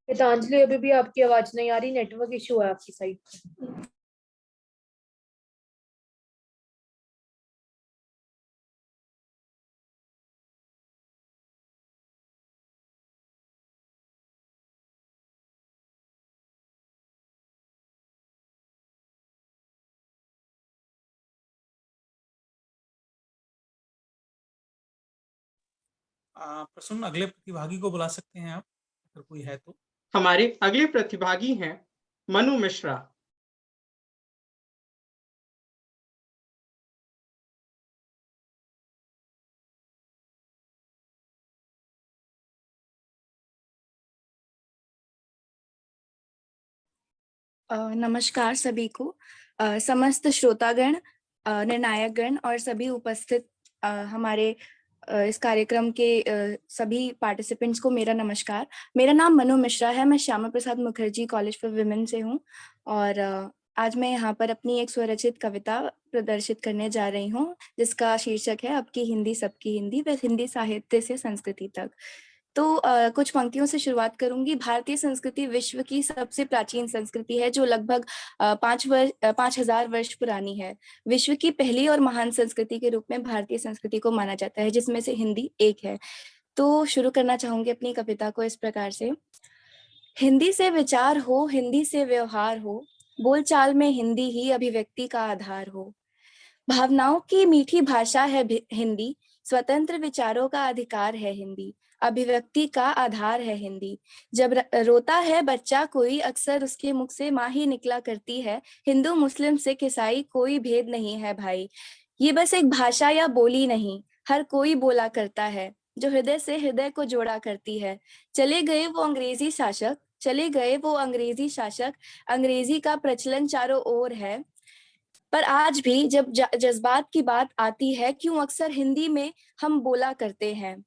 गीतांजलि, अभी भी आपकी आवाज नहीं आ रही, नेटवर्क इशू है आपकी साइड पे। प्रसून, अगले प्रतिभागी को बुला सकते हैं आप, अगर कोई है तो। हमारे अगले प्रतिभागी हैं मनु मिश्रा। नमस्कार सभी को, समस्त श्रोतागण, निर्णायकगण और सभी उपस्थित हमारे इस कार्यक्रम के सभी पार्टिसिपेंट्स को मेरा नमस्कार। मेरा नाम मनु मिश्रा है, मैं Shyama Prasad Mukherjee college for women से हूँ और आज मैं यहाँ पर अपनी एक स्वरचित कविता प्रदर्शित करने जा रही हूँ जिसका शीर्षक है अब की हिंदी सबकी हिंदी, व हिंदी साहित्य से संस्कृति तक। तो कुछ पंक्तियों से शुरुआत करूंगी। भारतीय संस्कृति विश्व की सबसे प्राचीन संस्कृति है जो लगभग 5,000 वर्ष पुरानी है। विश्व की पहली और महान संस्कृति के रूप में भारतीय संस्कृति को माना जाता है जिसमें से हिंदी एक है। तो शुरू करना चाहूंगी अपनी कविता को इस प्रकार से। हिंदी से विचार हो, हिंदी से व्यवहार हो, बोलचाल में हिंदी ही अभिव्यक्ति का आधार हो। भावनाओं की मीठी भाषा है हिंदी, स्वतंत्र विचारों का अधिकार है हिंदी, अभिव्यक्ति का आधार है हिंदी। जब रोता है बच्चा कोई, अक्सर उसके मुख से माँ ही निकला करती है। हिंदू मुस्लिम सिख ईसाई कोई भेद नहीं है भाई, ये बस एक भाषा या बोली नहीं, हर कोई बोला करता है जो हृदय से हृदय को जोड़ा करती है। चले गए वो अंग्रेजी शासक, चले गए वो अंग्रेजी शासक, अंग्रेजी का प्रचलन चारों ओर है, पर आज भी जब जज्बात की बात आती है, क्यों अक्सर हिंदी में हम बोला करते हैं,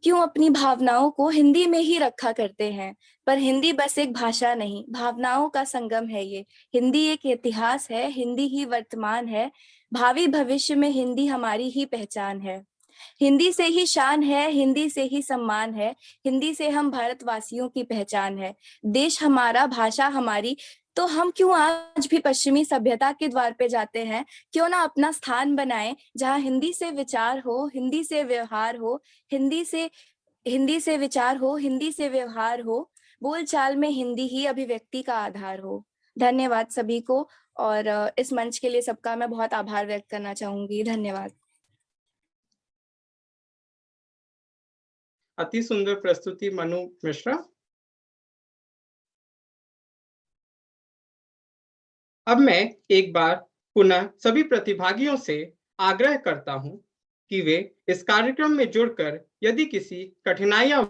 क्यों अपनी भावनाओं को हिंदी में ही रखा करते हैं। पर हिंदी बस एक भाषा नहीं, भावनाओं का संगम है ये। हिंदी एक इतिहास है, हिंदी ही वर्तमान है, भावी भविष्य में हिंदी हमारी ही पहचान है। हिंदी से ही शान है, हिंदी से ही सम्मान है, हिंदी से हम भारतवासियों की पहचान है। देश हमारा, भाषा हमारी, तो हम क्यों आज भी पश्चिमी सभ्यता के द्वार पे जाते हैं। क्यों ना अपना स्थान बनाएं जहां हिंदी से विचार हो, हिंदी से व्यवहार हो, हिंदी से विचार हो, हिंदी से व्यवहार हो, बोलचाल में हिंदी ही अभिव्यक्ति का आधार हो। धन्यवाद सभी को, और इस मंच के लिए सबका मैं बहुत आभार व्यक्त करना चाहूंगी। धन्यवाद। अति सुंदर प्रस्तुति मनु मिश्रा। अब मैं एक बार पुनः सभी प्रतिभागियों से आग्रह करता हूं कि वे इस कार्यक्रम में जुड़कर यदि किसी कठिनाइयां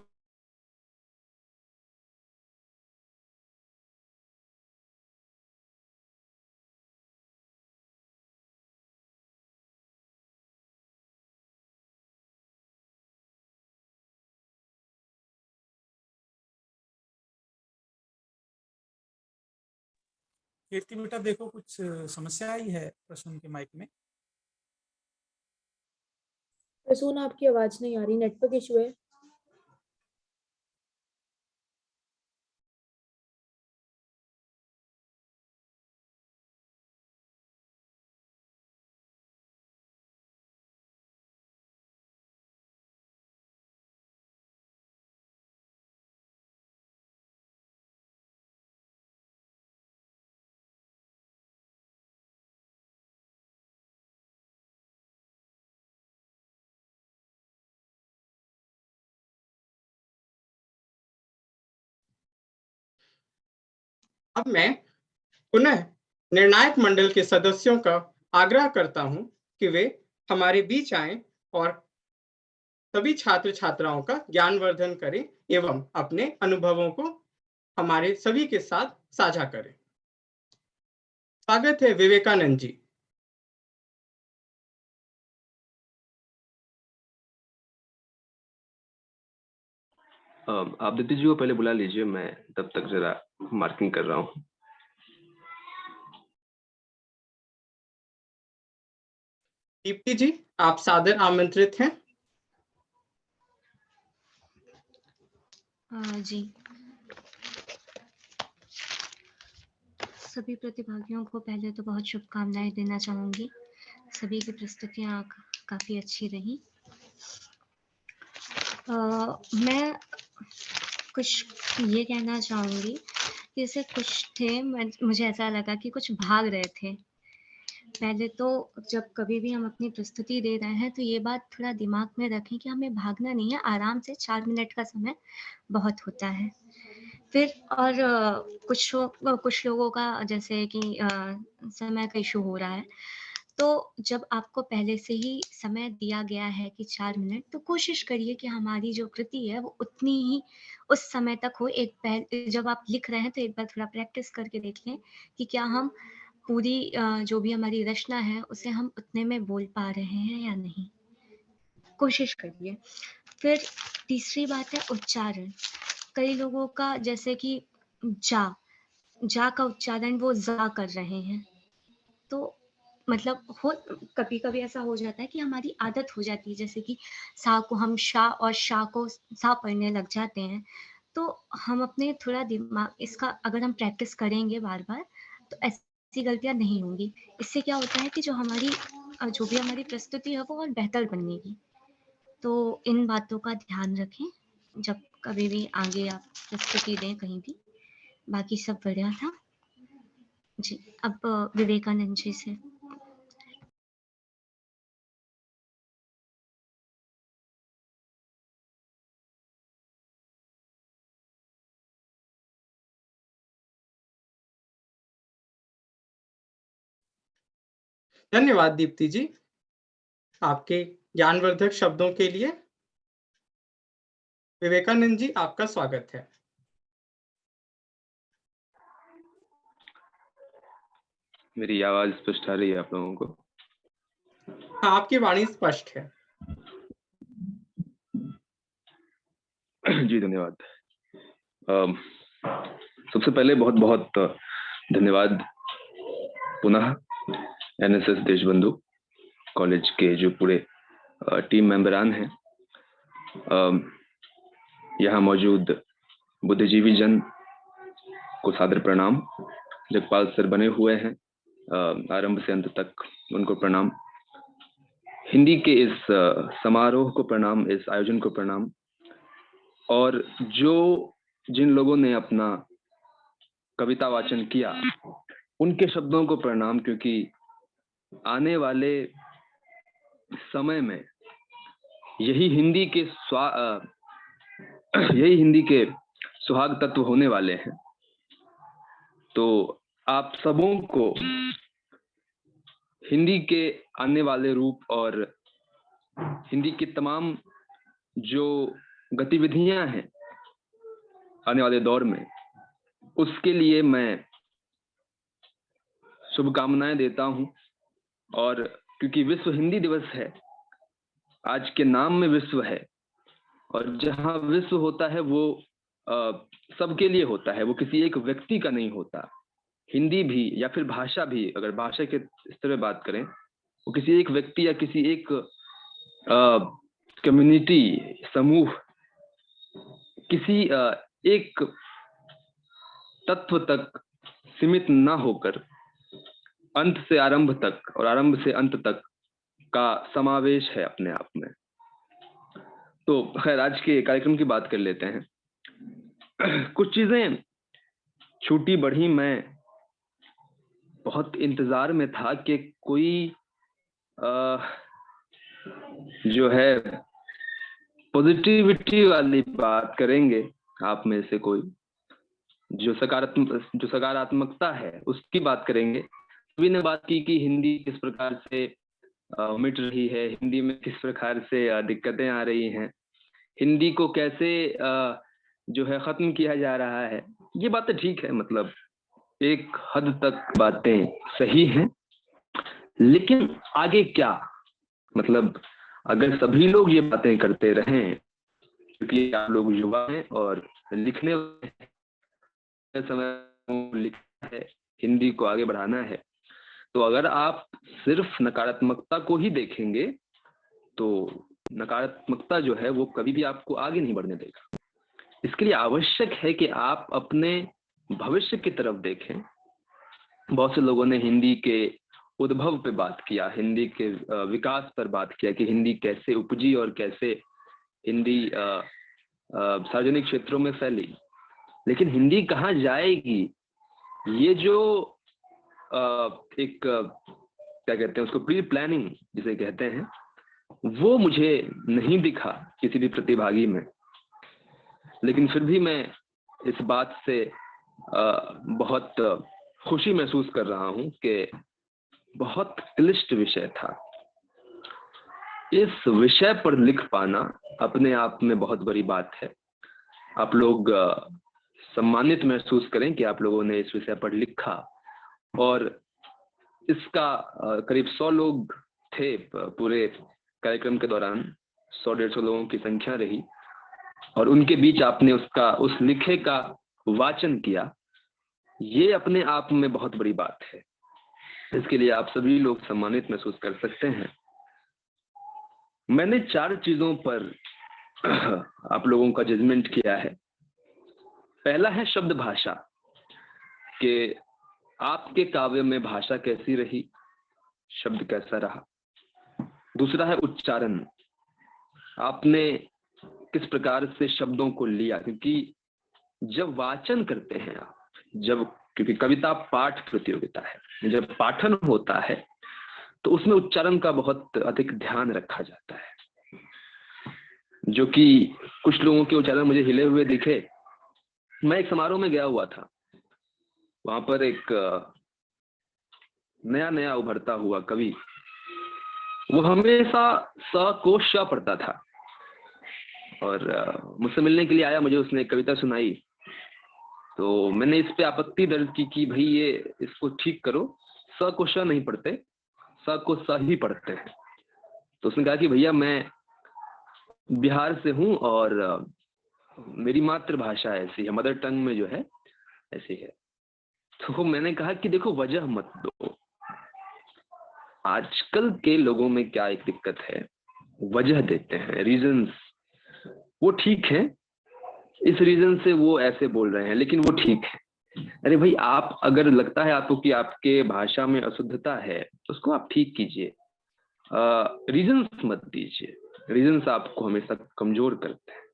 कीर्ति बेटा देखो, कुछ समस्या आई है प्रसून के माइक में। प्रसून, आपकी आवाज नहीं आ रही, नेटवर्क इशू है। अब मैं पुनः निर्णायक मंडल के सदस्यों का आग्रह करता हूं कि वे हमारे बीच आएं और सभी छात्र छात्राओं का ज्ञानवर्धन करें एवं अपने अनुभवों को हमारे सभी के साथ साझा करें। स्वागत है विवेकानंद जी। आप दीदी जी को पहले बुला लीजिए, मैं तब तक जरा मार्किंग कर रहा हूँ। दीप्ति जी, आप सादर आमंत्रित हैं। जी, सभी प्रतिभागियों को पहले तो बहुत शुभकामनाएं देना चाहूंगी। सभी की प्रस्तुतियां काफी अच्छी रही। मैं कुछ ये कहना चाहूंगी, जैसे कुछ थे, मुझे ऐसा लगा कि कुछ भाग रहे थे। पहले तो जब कभी भी हम अपनी प्रस्तुति दे रहे हैं तो ये बात थोड़ा दिमाग में रखें कि हमें भागना नहीं है, आराम से 4 मिनट का समय बहुत होता है। फिर और कुछ लोगों का जैसे कि समय का इशू हो रहा है, तो जब आपको पहले से ही समय दिया गया है कि 4 मिनट, तो कोशिश करिए कि हमारी जो कृति है वो उतनी ही उस समय तक हो। जब आप लिख रहे हैं तो एक बार थोड़ा प्रैक्टिस करके देख लें कि क्या हम पूरी जो भी हमारी रचना है उसे हम उतने में बोल पा रहे हैं या नहीं, कोशिश करिए। फिर तीसरी बात है उच्चारण। कई लोगों का जैसे कि जा का उच्चारण वो जा कर रहे हैं, तो मतलब कभी कभी ऐसा हो जाता है कि हमारी आदत हो जाती है, जैसे कि सा को हम शा और शा को सा पढ़ने लग जाते हैं। तो हम अपने थोड़ा दिमाग इसका अगर हम प्रैक्टिस करेंगे बार बार तो ऐसी गलतियां नहीं होंगी। इससे क्या होता है कि जो भी हमारी प्रस्तुति है वो और बेहतर बनेगी। तो इन बातों का ध्यान रखें जब कभी भी आगे आप प्रस्तुति दें कहीं भी। बाकी सब बढ़िया था जी। अब विवेकानंद जी से। धन्यवाद दीप्ति जी आपके ज्ञानवर्धक शब्दों के लिए। विवेकानंद जी, आपका स्वागत है। मेरी आवाज स्पष्ट आ रही है आप लोगों को? हाँ, आपकी वाणी स्पष्ट है। जी धन्यवाद। सबसे पहले बहुत बहुत धन्यवाद पुनः एनएसएस देशबंधु कॉलेज के जो पूरे टीम मेंबरान हैं, यहाँ मौजूद बुद्धिजीवी जन को सादर प्रणाम। लेखपाल सर बने हुए हैं, आरंभ से अंत तक उनको प्रणाम। हिंदी के इस समारोह को प्रणाम, इस आयोजन को प्रणाम। और जिन लोगों ने अपना कविता वाचन किया उनके शब्दों को प्रणाम, क्योंकि आने वाले समय में यही हिंदी के सुहाग तत्व होने वाले हैं। तो आप सबों को हिंदी के आने वाले रूप और हिंदी की तमाम जो गतिविधियां हैं आने वाले दौर में, उसके लिए मैं शुभकामनाएं देता हूं। और क्योंकि विश्व हिंदी दिवस है, आज के नाम में विश्व है, और जहां विश्व होता है वो सबके लिए होता है, वो किसी एक व्यक्ति का नहीं होता। हिंदी भी या फिर भाषा भी, अगर भाषा के स्तर में बात करें, वो किसी एक व्यक्ति या किसी एक कम्युनिटी, समूह, किसी एक तत्व तक सीमित ना होकर अंत से आरंभ तक और आरंभ से अंत तक का समावेश है अपने आप में। तो खैर, आज के कार्यक्रम की बात कर लेते हैं। कुछ चीजें छूटी बढ़ी, मैं बहुत इंतजार में था कि कोई जो है पॉजिटिविटी वाली बात करेंगे आप में से कोई, जो सकारात्मकता है उसकी बात करेंगे। सभी ने बात की कि हिंदी किस प्रकार से मिट रही है, हिंदी में किस प्रकार से दिक्कतें आ रही हैं, हिंदी को कैसे जो है खत्म किया जा रहा है। ये बातें ठीक है, मतलब एक हद तक बातें सही हैं, लेकिन आगे क्या? मतलब अगर सभी लोग ये बातें करते रहें, क्योंकि आप लोग युवा हैं और लिखने समय लिखना है, हिंदी को आगे बढ़ाना है, तो अगर आप सिर्फ नकारात्मकता को ही देखेंगे तो नकारात्मकता जो है वो कभी भी आपको आगे नहीं बढ़ने देगा। इसके लिए आवश्यक है कि आप अपने भविष्य की तरफ देखें। बहुत से लोगों ने हिंदी के उद्भव पे बात किया, हिंदी के विकास पर बात किया कि हिंदी कैसे उपजी और कैसे हिंदी सार्वजनिक क्षेत्रों में फैली। लेकिन हिंदी कहाँ जाएगी, ये जो एक क्या कहते हैं उसको, प्री प्लानिंग जिसे कहते हैं, वो मुझे नहीं दिखा किसी भी प्रतिभागी में। लेकिन फिर भी मैं इस बात से बहुत खुशी महसूस कर रहा हूँ कि बहुत क्लिष्ट विषय था। इस विषय पर लिख पाना अपने आप में बहुत बड़ी बात है। आप लोग सम्मानित महसूस करें कि आप लोगों ने इस विषय पर लिखा, और इसका करीब 100 लोग थे पूरे कार्यक्रम के दौरान, 100-150 लोगों की संख्या रही, और उनके बीच आपने उस लिखे का वाचन किया। ये अपने आप में बहुत बड़ी बात है। इसके लिए आप सभी लोग सम्मानित महसूस कर सकते हैं। मैंने 4 चीजों पर आप लोगों का जजमेंट किया है। पहला है शब्द भाषा, कि आपके काव्य में भाषा कैसी रही, शब्द कैसा रहा। दूसरा है उच्चारण, आपने किस प्रकार से शब्दों को लिया, क्योंकि जब वाचन करते हैं आप, क्योंकि कविता पाठ प्रतियोगिता है, जब पाठन होता है तो उसमें उच्चारण का बहुत अधिक ध्यान रखा जाता है, जो कि कुछ लोगों के उच्चारण मुझे हिले हुए दिखे। मैं एक समारोह में गया हुआ था, वहां पर एक नया उभरता हुआ कवि, वो हमेशा स को श पढ़ता था, और मुझसे मिलने के लिए आया, मुझे उसने एक कविता सुनाई, तो मैंने इस पे आपत्ति दर्ज की कि भाई ये इसको ठीक करो, स को श नहीं पढ़ते, स को स ही पढ़ते हैं। तो उसने कहा कि भैया मैं बिहार से हूँ और मेरी मातृभाषा ऐसी है, मदर टंग में जो है ऐसी है। तो मैंने कहा कि देखो वजह मत दो। आजकल के लोगों में क्या एक दिक्कत है, वजह देते हैं, रीजंस, वो ठीक है, इस रीजन से वो ऐसे बोल रहे हैं, लेकिन वो ठीक है। अरे भाई, आप अगर लगता है आपको कि आपके भाषा में अशुद्धता है, उसको आप ठीक कीजिए, रीजंस मत दीजिए। रीजंस आपको हमेशा कमजोर करते हैं।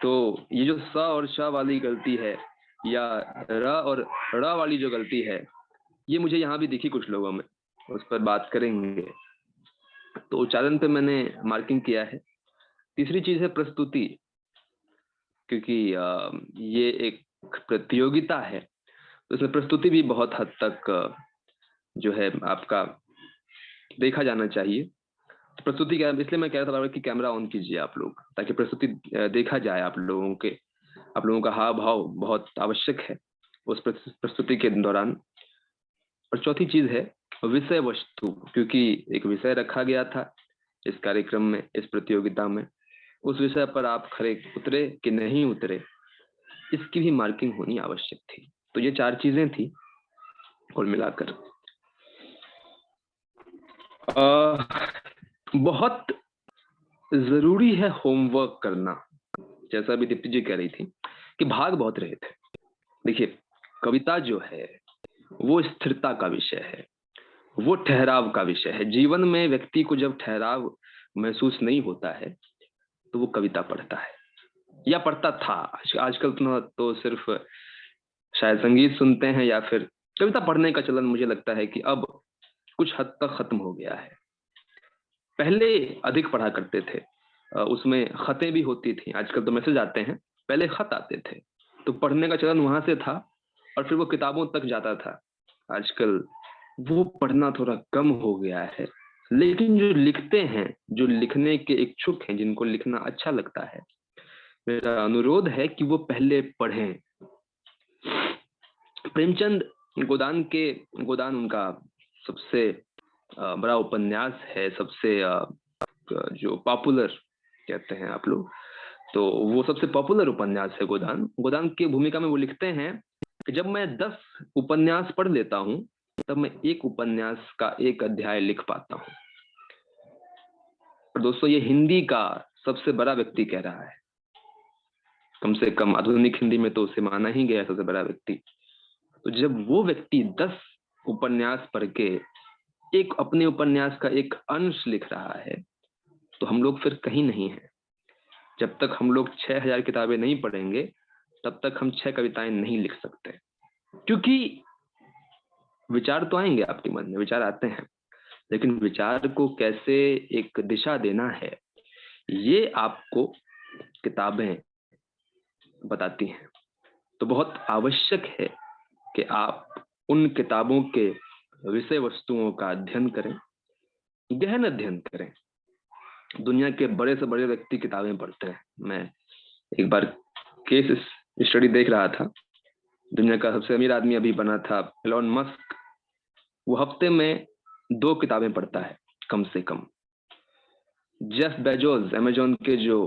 तो ये जो स और श वाली गलती है, या र और ड़ वाली जो गलती है, ये मुझे यहाँ भी दिखी कुछ लोगों में, उस पर बात करेंगे। तो उच्चारण पे मैंने मार्किंग किया है। तीसरी चीज है प्रस्तुति, क्योंकि ये एक प्रतियोगिता है, तो इसमें प्रस्तुति भी बहुत हद तक जो है आपका देखा जाना चाहिए। तो प्रस्तुति क्या, इसलिए मैं कह रहा था कि कैमरा ऑन कीजिए आप लोग, ताकि प्रस्तुति देखा जाए। आप लोगों का हाव भाव बहुत आवश्यक है उस प्रस्तुति के दौरान। और चौथी चीज है विषय वस्तु, क्योंकि एक विषय रखा गया था इस कार्यक्रम में, इस प्रतियोगिता में, उस विषय पर आप खरे उतरे कि नहीं उतरे, इसकी भी मार्किंग होनी आवश्यक थी। तो ये 4 चीजें थी कुल मिलाकर। बहुत जरूरी है होमवर्क करना, जैसा भी दीप्ति जी कह रही थी कि भाग बहुत रहे थे। देखिए, कविता जो है वो स्थिरता का विषय है, वो ठहराव का विषय है। जीवन में व्यक्ति को जब ठहराव महसूस नहीं होता है तो वो कविता पढ़ता है, या पढ़ता था। आजकल तो सिर्फ शायद संगीत सुनते हैं, या फिर कविता पढ़ने का चलन मुझे लगता है कि अब कुछ हद तक खत्म हो गया है। पहले अधिक पढ़ा करते थे, उसमें खतें भी होती थी। आजकल तो मैसेज आते हैं, पहले खत आते थे, तो पढ़ने का चलन वहां से था और फिर वो किताबों तक जाता था। आजकल वो पढ़ना थोड़ा कम हो गया है। लेकिन जो लिखते हैं, जो लिखने के इच्छुक हैं, जिनको लिखना अच्छा लगता है, मेरा अनुरोध है कि वो पहले पढ़ें। प्रेमचंद गोदान उनका सबसे बड़ा उपन्यास है, सबसे जो पॉपुलर कहते हैं आप लोग, तो वो सबसे पॉपुलर उपन्यास है गोदान की भूमिका में वो लिखते हैं कि जब मैं 10 उपन्यास पढ़ लेता हूँ तब मैं एक उपन्यास का एक अध्याय लिख पाता हूँ। पर दोस्तों, ये हिंदी का सबसे बड़ा व्यक्ति कह रहा है, कम से कम आधुनिक हिंदी में तो उसे माना ही गया सबसे बड़ा व्यक्ति। तो जब वो व्यक्ति 10 उपन्यास पढ़ के एक अपने उपन्यास का एक अंश लिख रहा है, तो हम लोग फिर कहीं नहीं हैं। जब तक हम लोग 6000 किताबें नहीं पढ़ेंगे, तब तक हम 6 कविताएं नहीं लिख सकते। क्योंकि विचार तो आएंगे आपके मन में, विचार आते हैं, लेकिन विचार को कैसे एक दिशा देना है, ये आपको किताबें बताती हैं। तो बहुत आवश्यक है कि आप उन किताबों के विषय वस्तुओं का अध्ययन करें, गहन अध्ययन करें। दुनिया के बड़े से बड़े व्यक्ति किताबें पढ़ते हैं। मैं एक बार केस स्टडी देख रहा था, दुनिया का सबसे अमीर आदमी अभी बना था एलोन मस्क, वो हफ्ते में 2 किताबें पढ़ता है कम से कम। जेफ बेजोस अमेजोन के जो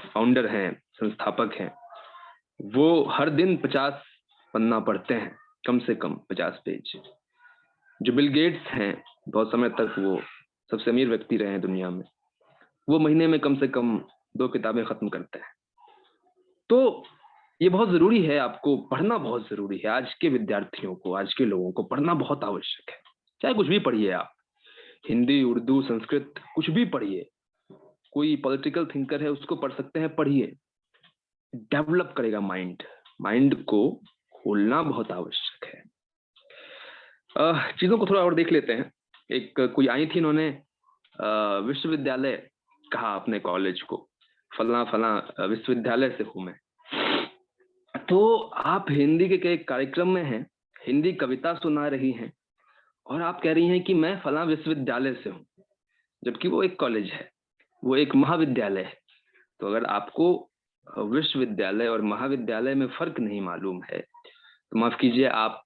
फाउंडर हैं, संस्थापक हैं, वो हर दिन 50 पन्ना पढ़ते हैं, कम से कम 50 पेज। जो बिल गेट्स हैं, बहुत समय तक वो सबसे अमीर व्यक्ति रहे हैं दुनिया में, वो महीने में कम से कम 2 किताबें खत्म करते हैं। तो ये बहुत जरूरी है, आपको पढ़ना बहुत जरूरी है। आज के विद्यार्थियों को, आज के लोगों को पढ़ना बहुत आवश्यक है। चाहे कुछ भी पढ़िए आप, हिंदी, उर्दू, संस्कृत, कुछ भी पढ़िए। कोई पॉलिटिकल थिंकर है, उसको पढ़ सकते हैं, पढ़िए। डेवलप करेगा माइंड को खोलना बहुत आवश्यक है। चीजों को थोड़ा और देख लेते हैं। एक कोई आई थी, इन्होंने विश्वविद्यालय कहा अपने कॉलेज को, फला फला विश्वविद्यालय से हूं मैं। तो आप हिंदी के एक कार्यक्रम में हैं, हिंदी कविता सुना रही हैं, और आप कह रही हैं कि मैं फला विश्वविद्यालय से हूं, जबकि वो एक कॉलेज है, वो एक महाविद्यालय है। तो अगर आपको विश्वविद्यालय और महाविद्यालय में फर्क नहीं मालूम है, तो माफ कीजिए, आप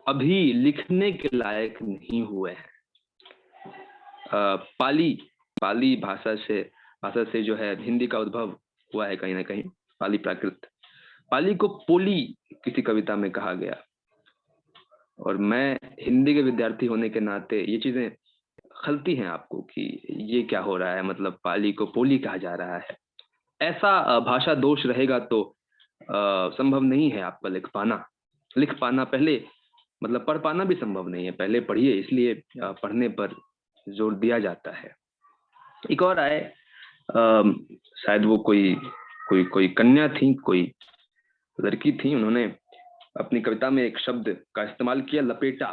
अभी लिखने के लायक नहीं हुए हैं। पाली भाषा से जो है हिंदी का उद्भव हुआ है कहीं ना कहीं, पाली प्राकृत। पाली को पोली किसी कविता में कहा गया, और मैं हिंदी के विद्यार्थी होने के नाते ये चीजें खलती हैं आपको कि ये क्या हो रहा है, मतलब पाली को पोली कहा जा रहा है। ऐसा भाषा दोष रहेगा तो संभव नहीं है आपका लिख पाना पहले, मतलब पढ़ पाना भी संभव नहीं है। पहले पढ़िए, इसलिए पढ़ने पर जोर दिया जाता है। एक और आए, शायद वो कोई कन्या थी, कोई लड़की थी, उन्होंने अपनी कविता में एक शब्द का इस्तेमाल किया, लपेटा।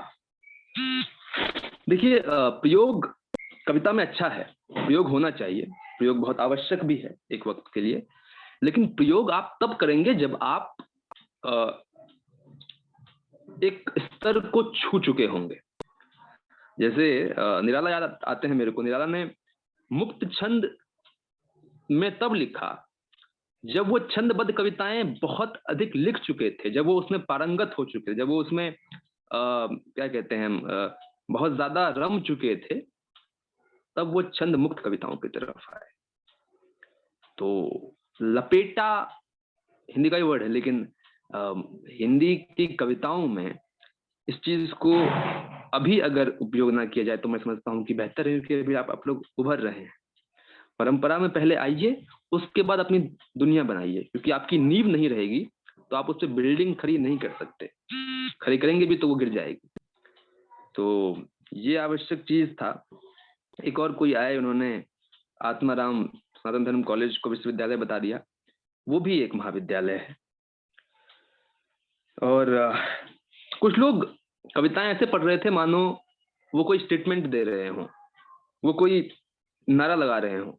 देखिए, प्रयोग कविता में अच्छा है, प्रयोग होना चाहिए, प्रयोग बहुत आवश्यक भी है एक वक्त के लिए, लेकिन प्रयोग आप तब करेंगे जब आप एक स्तर को छू चुके होंगे। जैसे निराला याद आते हैं मेरे को। निराला ने मुक्त छंद में तब लिखा जब वो छंदबद्ध कविताएं बहुत अधिक लिख चुके थे, जब वो उसमें पारंगत हो चुके थे, जब वो उसमें क्या कहते हैं, बहुत ज्यादा रम चुके थे, तब वो छंद मुक्त कविताओं की तरफ आए। तो लपेटा हिंदी का ही वर्ड है, लेकिन हिंदी की कविताओं में इस चीज को अभी अगर उपयोग ना किया जाए तो मैं समझता हूँ कि बेहतर है, क्योंकि अभी आप लोग उभर रहे हैं। परंपरा में पहले आइए, उसके बाद अपनी दुनिया बनाइए, क्योंकि आपकी नींव नहीं रहेगी तो आप उससे बिल्डिंग खड़ी नहीं कर सकते। खड़ी करेंगे भी तो वो गिर जाएगी। तो ये आवश्यक चीज था। एक और कोई आए, उन्होंने आत्माराम सनातन धर्म कॉलेज को विश्वविद्यालय बता दिया, वो भी एक महाविद्यालय है। और कुछ लोग कविताएं ऐसे पढ़ रहे थे मानो वो कोई स्टेटमेंट दे रहे हों, वो कोई नारा लगा रहे हों।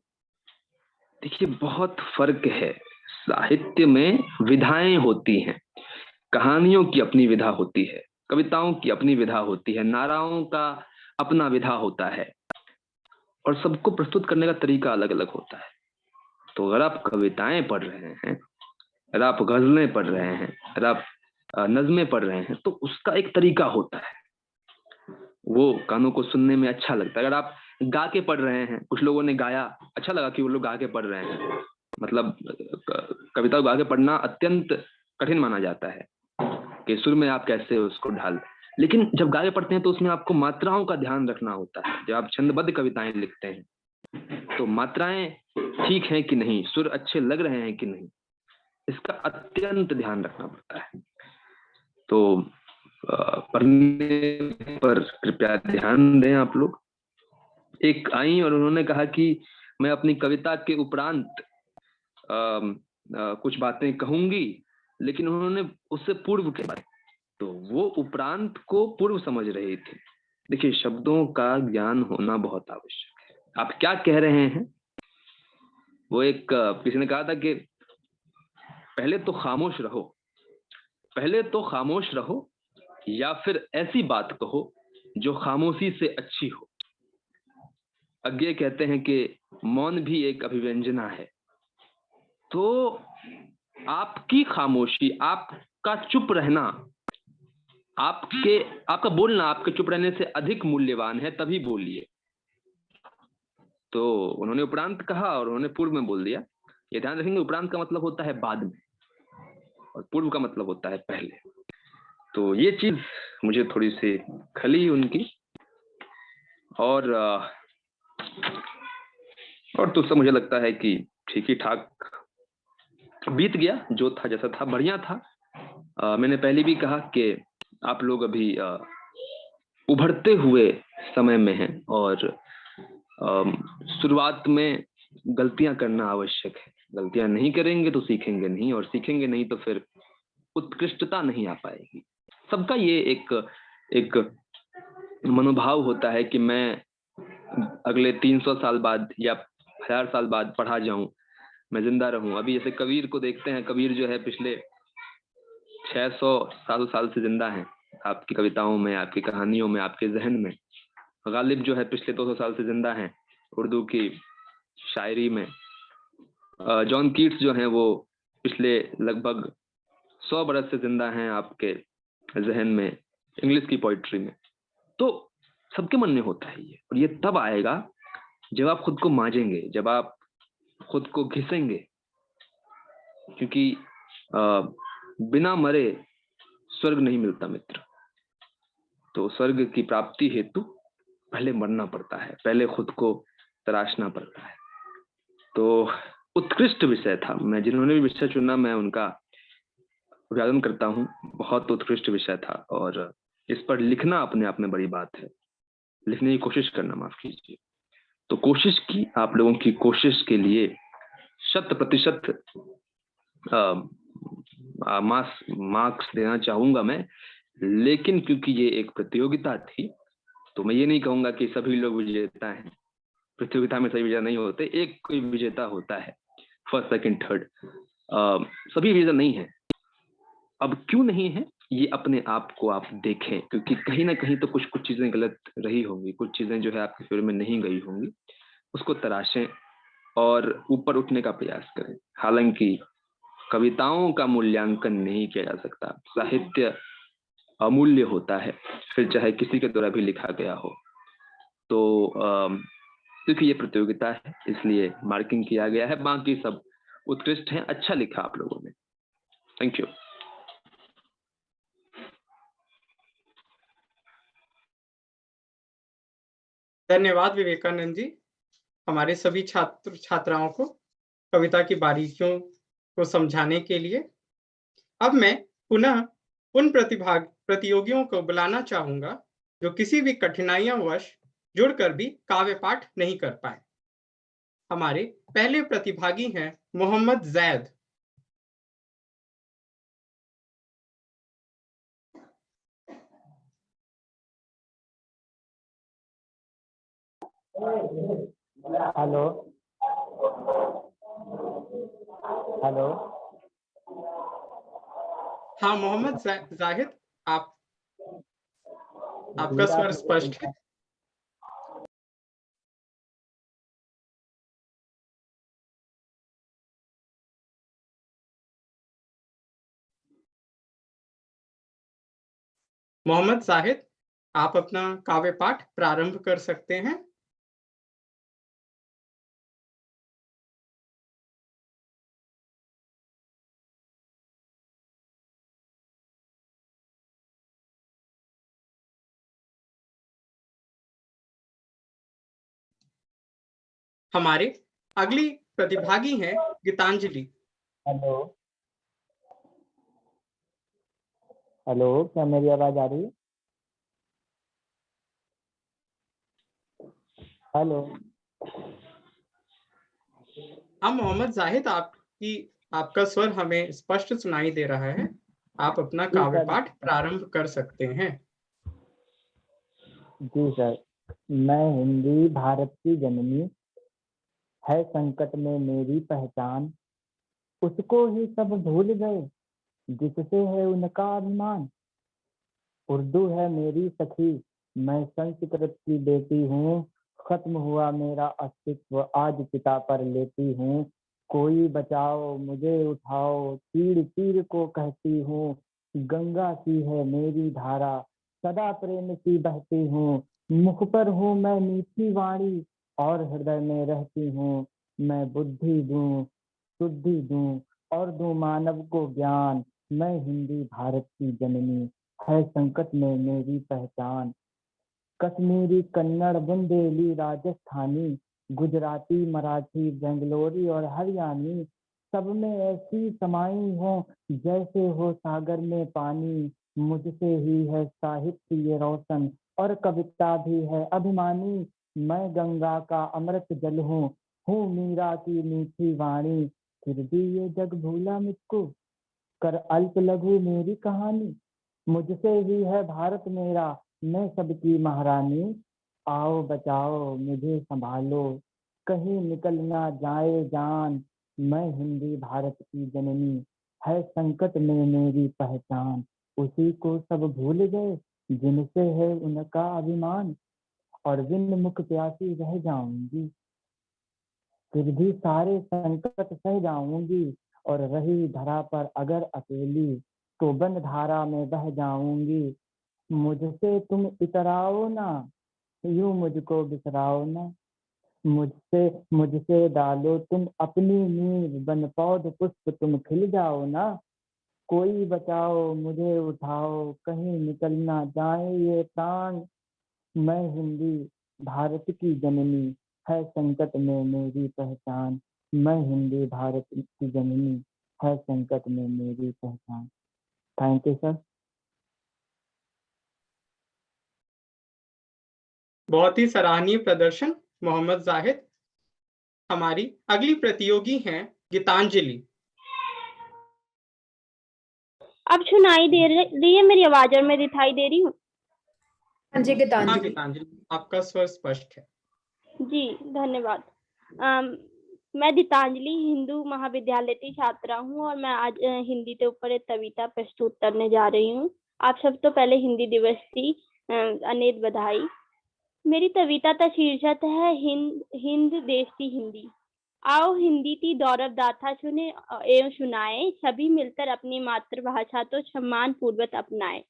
देखिए, बहुत फर्क है। साहित्य में विधाएं होती हैं, कहानियों की अपनी विधा होती है, कविताओं की अपनी विधा होती है, नाराओं का अपना विधा होता है, और सबको प्रस्तुत करने का तरीका अलग अलग होता है। तो अगर आप कविताएं पढ़ रहे हैं, अगर आप गजलें पढ़ रहे हैं, अगर आप नज़्में पढ़ रहे हैं, तो उसका एक तरीका होता है, वो कानों को सुनने में अच्छा लगता है। अगर आप गा के पढ़ रहे हैं, कुछ लोगों ने गाया, अच्छा लगा कि वो लोग गा के पढ़ रहे हैं, मतलब कविता गा के पढ़ना अत्यंत कठिन माना जाता है कि सुर में आप कैसे उसको ढाल। लेकिन जब गा के पढ़ते हैं तो उसमें आपको मात्राओं का ध्यान रखना होता है। जब आप छंदबद्ध कविताएं लिखते हैं तो मात्राएं ठीक हैं कि नहीं, सुर अच्छे लग रहे हैं कि नहीं, इसका अत्यंत ध्यान रखना पड़ता है। तो पढ़ने पर कृपया ध्यान दें आप लोग। एक आई और उन्होंने कहा कि मैं अपनी कविता के उपरांत कुछ बातें कहूंगी, लेकिन उन्होंने उससे पूर्व के बारे, तो वो उपरांत को पूर्व समझ रही थी। देखिए, शब्दों का ज्ञान होना बहुत आवश्यक है। आप क्या कह रहे हैं, वो एक किसी ने कहा था कि पहले तो खामोश रहो, पहले तो खामोश रहो, या फिर ऐसी बात कहो जो खामोशी से अच्छी हो। अज्ञे कहते हैं कि मौन भी एक अभिव्यंजना है। तो आपकी खामोशी, आपका चुप रहना, आपका बोलना आपके चुप रहने से अधिक मूल्यवान है, तभी बोलिए। तो उन्होंने उपरांत कहा और उन्होंने पूर्व में बोल दिया। ये ध्यान रखेंगे, उपरांत का मतलब होता है बाद में और पूर्व का मतलब होता है पहले। तो ये चीज मुझे थोड़ी सी खली उनकी, और तो सब मुझे लगता है कि ठीक ही ठाक बीत गया, जो था जैसा था बढ़िया था। मैंने पहले भी कहा कि आप लोग अभी उभरते हुए समय में हैं और शुरुआत में गलतियां करना आवश्यक है। गलतियां नहीं करेंगे तो सीखेंगे नहीं, और सीखेंगे नहीं तो फिर उत्कृष्टता नहीं आ पाएगी। सबका ये एक मनोभाव होता है कि मैं अगले 300 साल बाद या 1000 साल बाद पढ़ा जाऊं, मैं जिंदा रहूं। अभी जैसे कबीर को देखते हैं, कबीर जो है पिछले 600-700 साल से जिंदा हैं, आपकी कविताओं में, आपकी कहानियों में, आपके जहन में। गालिब जो है पिछले 200 साल से जिंदा हैं उर्दू की शायरी में। जॉन कीट्स जो हैं वो पिछले लगभग 100 बरस से जिंदा हैं आपके जहन में, इंग्लिश की पोइट्री में। तो सबके मन में होता है ये, और ये तब आएगा जब आप खुद को मांजेंगे, जब आप खुद को घिसेंगे, क्योंकि बिना मरे स्वर्ग नहीं मिलता मित्र। तो स्वर्ग की प्राप्ति हेतु पहले मरना पड़ता है, पहले खुद को तराशना पड़ता है। तो उत्कृष्ट विषय था, मैं जिन्होंने भी विषय चुना मैं उनका अभिवादन करता हूँ। बहुत उत्कृष्ट विषय था, और इस पर लिखना अपने आप में बड़ी बात है। लिखने की कोशिश करना, माफ कीजिए। तो कोशिश की, आप लोगों की कोशिश के लिए 100% मार्क्स देना चाहूंगा मैं। लेकिन क्योंकि ये एक प्रतियोगिता थी, तो मैं ये नहीं कहूंगा कि सभी लोग विजेता हैं। प्रतियोगिता में सभी विजेता नहीं होते, एक कोई विजेता होता है, फर्स्ट सेकंड थर्ड, सभी विजेता नहीं है। अब क्यों नहीं है, ये अपने आप को आप देखें, क्योंकि कहीं ना कहीं तो कुछ चीजें गलत रही होंगी, कुछ चीजें जो है आपके फेवर में नहीं गई होंगी। उसको तराशें और ऊपर उठने का प्रयास करें। हालांकि कविताओं का मूल्यांकन नहीं किया जा सकता, साहित्य अमूल्य होता है, फिर चाहे किसी के द्वारा भी लिखा गया हो। तो क्योंकि ये प्रतियोगिता है इसलिए मार्किंग किया गया है, बाकी सब उत्कृष्ट हैं, अच्छा लिखा आप लोगों ने। Thank you. धन्यवाद विवेकानंद जी, हमारे सभी छात्र छात्राओं को कविता की बारीकियों को समझाने के लिए। अब मैं पुनः उन प्रतियोगियों को बुलाना चाहूंगा जो किसी भी कठिनाइयों वश जुड़कर भी काव्य पाठ नहीं कर पाए। हमारे पहले प्रतिभागी हैं मोहम्मद जैद। Hello hello. हाँ मोहम्मद जाहिद, आपका स्वर स्पष्ट है। मोहम्मद जाहिद, आप अपना काव्य पाठ प्रारंभ कर सकते हैं। हमारे अगली प्रतिभागी हैं गीतांजलि। हेलो हेलो, क्या मेरी आवाज आ रही है? हेलो। हाँ मोहम्मद जाहिद, आपका स्वर हमें स्पष्ट सुनाई दे रहा है। आप अपना जी काव्य सर। पाठ प्रारंभ कर सकते हैं। जी सर। मैं हिंदी भारत की जननी, है संकट में मेरी पहचान, उसको ही सब भूल गए जिससे है उनका अभिमान। उर्दू है मेरी सखी, मैं संस्कृत की बेटी हूँ, खत्म हुआ मेरा अस्तित्व आज चिता पर लेती हूँ। कोई बचाओ मुझे उठाओ, तीर तीर को कहती हूँ, गंगा सी है मेरी धारा, सदा प्रेम सी बहती हूँ। मुख पर हूँ मैं मीठी वाणी, और हृदय में रहती हूँ। मैं बुद्धि दूं, शुद्धि दूं, और दूं मानव को ज्ञान। मैं हिंदी भारत की जननी, है संकट में मेरी पहचान। कश्मीरी, कन्नड़, बुंदेली, राजस्थानी, गुजराती, मराठी, बेंगलोरी और हरियाणी, सब में ऐसी समाई हो जैसे हो सागर में पानी। मुझसे ही है साहित्य ये रोशन, और कविता भी है अभिमानी। मैं गंगा का अमृत जल हूँ मीरा की मीठी वाणी। फिर भी ये जग भूला मुझको, कर अल्प लघु मेरी कहानी। मुझसे ही है भारत मेरा, मैं सबकी महारानी। आओ बचाओ मुझे संभालो, कहीं निकल ना जाए जान। मैं हिंदी भारत की जननी, है संकट में मेरी पहचान। उसी को सब भूल गए जिनसे है उनका अभिमान, और बिन मुख प्यासी रह जाऊंगी, फिर भी सारे संकट सह जाऊंगी। और रही धरा पर अगर अकेली, तो बंद धारा में बह जाऊंगी। मुझसे तुम इतराओ ना, यूं मुझको बिसराओ ना। मुझसे मुझसे डालो तुम अपनी नींव, बन पौध पुष्प तुम खिल जाओ ना। कोई बचाओ मुझे उठाओ, कहीं निकल ना जाए ये प्राण। मैं हिंदी भारत की जननी, है संकट में मेरी पहचान। मैं हिंदी भारत की जननी, है संकट में मेरी पहचान। Thank you sir. बहुत ही सराहनीय प्रदर्शन मोहम्मद जाहिद। हमारी अगली प्रतियोगी हैं गीतांजलि। अब सुनाई दे रही है मेरी आवाज और मैं दिखाई दे रही हूँ? हाँ जी हाँ गीतांजलि। गीतांजलि, आपका स्वर स्पष्ट है। जी धन्यवाद। मैं गीतांजलि हिंदू महाविद्यालय की छात्रा हूँ और मैं आज हिंदी के ऊपर एक कविता प्रस्तुत करने जा रही हूँ। आप सब तो पहले हिंदी दिवस की अनेक बधाई। मेरी कविता का शीर्षक है हिंद देश की हिंदी। आओ हिंदी की गौरव गाथा सुने एवं सुनाए, सभी मिलकर अपनी मातृभाषा को सम्मान पूर्वक अपनाए।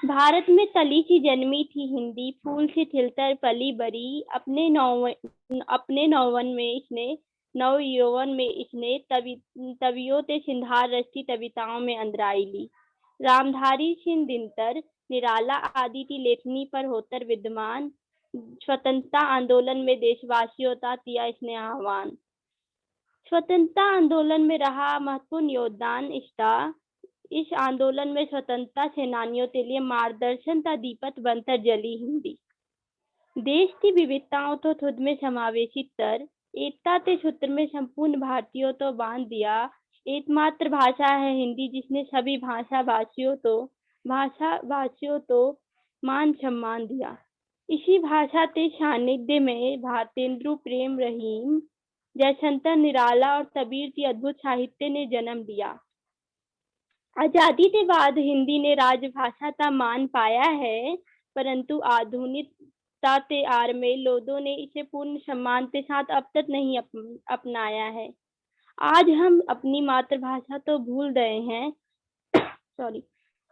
भारत में तली सी जन्मी थी हिंदी, फूल से खिलकर पली बड़ी। अपने नव यौवन में इसने कवियों ते सिंधार रची कविताओं में अंदराई ली। रामधारी सिंह दिनकर, निराला आदि की लेखनी पर होकर विद्यमान। स्वतंत्रता आंदोलन में देशवासियों का किया इसने आह्वान। स्वतंत्रता आंदोलन में रहा महत्वपूर्ण योगदान इसका। इस आंदोलन में स्वतंत्रता सेनानियों के लिए मार्गदर्शन का दीपक बनकर जली हिंदी। देश की विविधताओं को खुद में समावेशित कर एकता के सूत्र में संपूर्ण भारतीयों को बांध दिया। एकमात्र भाषा है हिंदी जिसने सभी भाषा भाषियों को मान सम्मान दिया। इसी भाषा के सानिध्य में भारतेंदु प्रेम रहीम, जयशंकर निराला और कबीर की अद्भुत साहित्य ने जन्म लिया। आजादी के बाद हिंदी ने राजभाषा का मान पाया है, परंतु आधुनिकता के आड़ में लोगों ने इसे पूर्ण सम्मान के साथ अब तक नहीं अपनाया है। आज हम अपनी मातृभाषा तो भूल गए हैं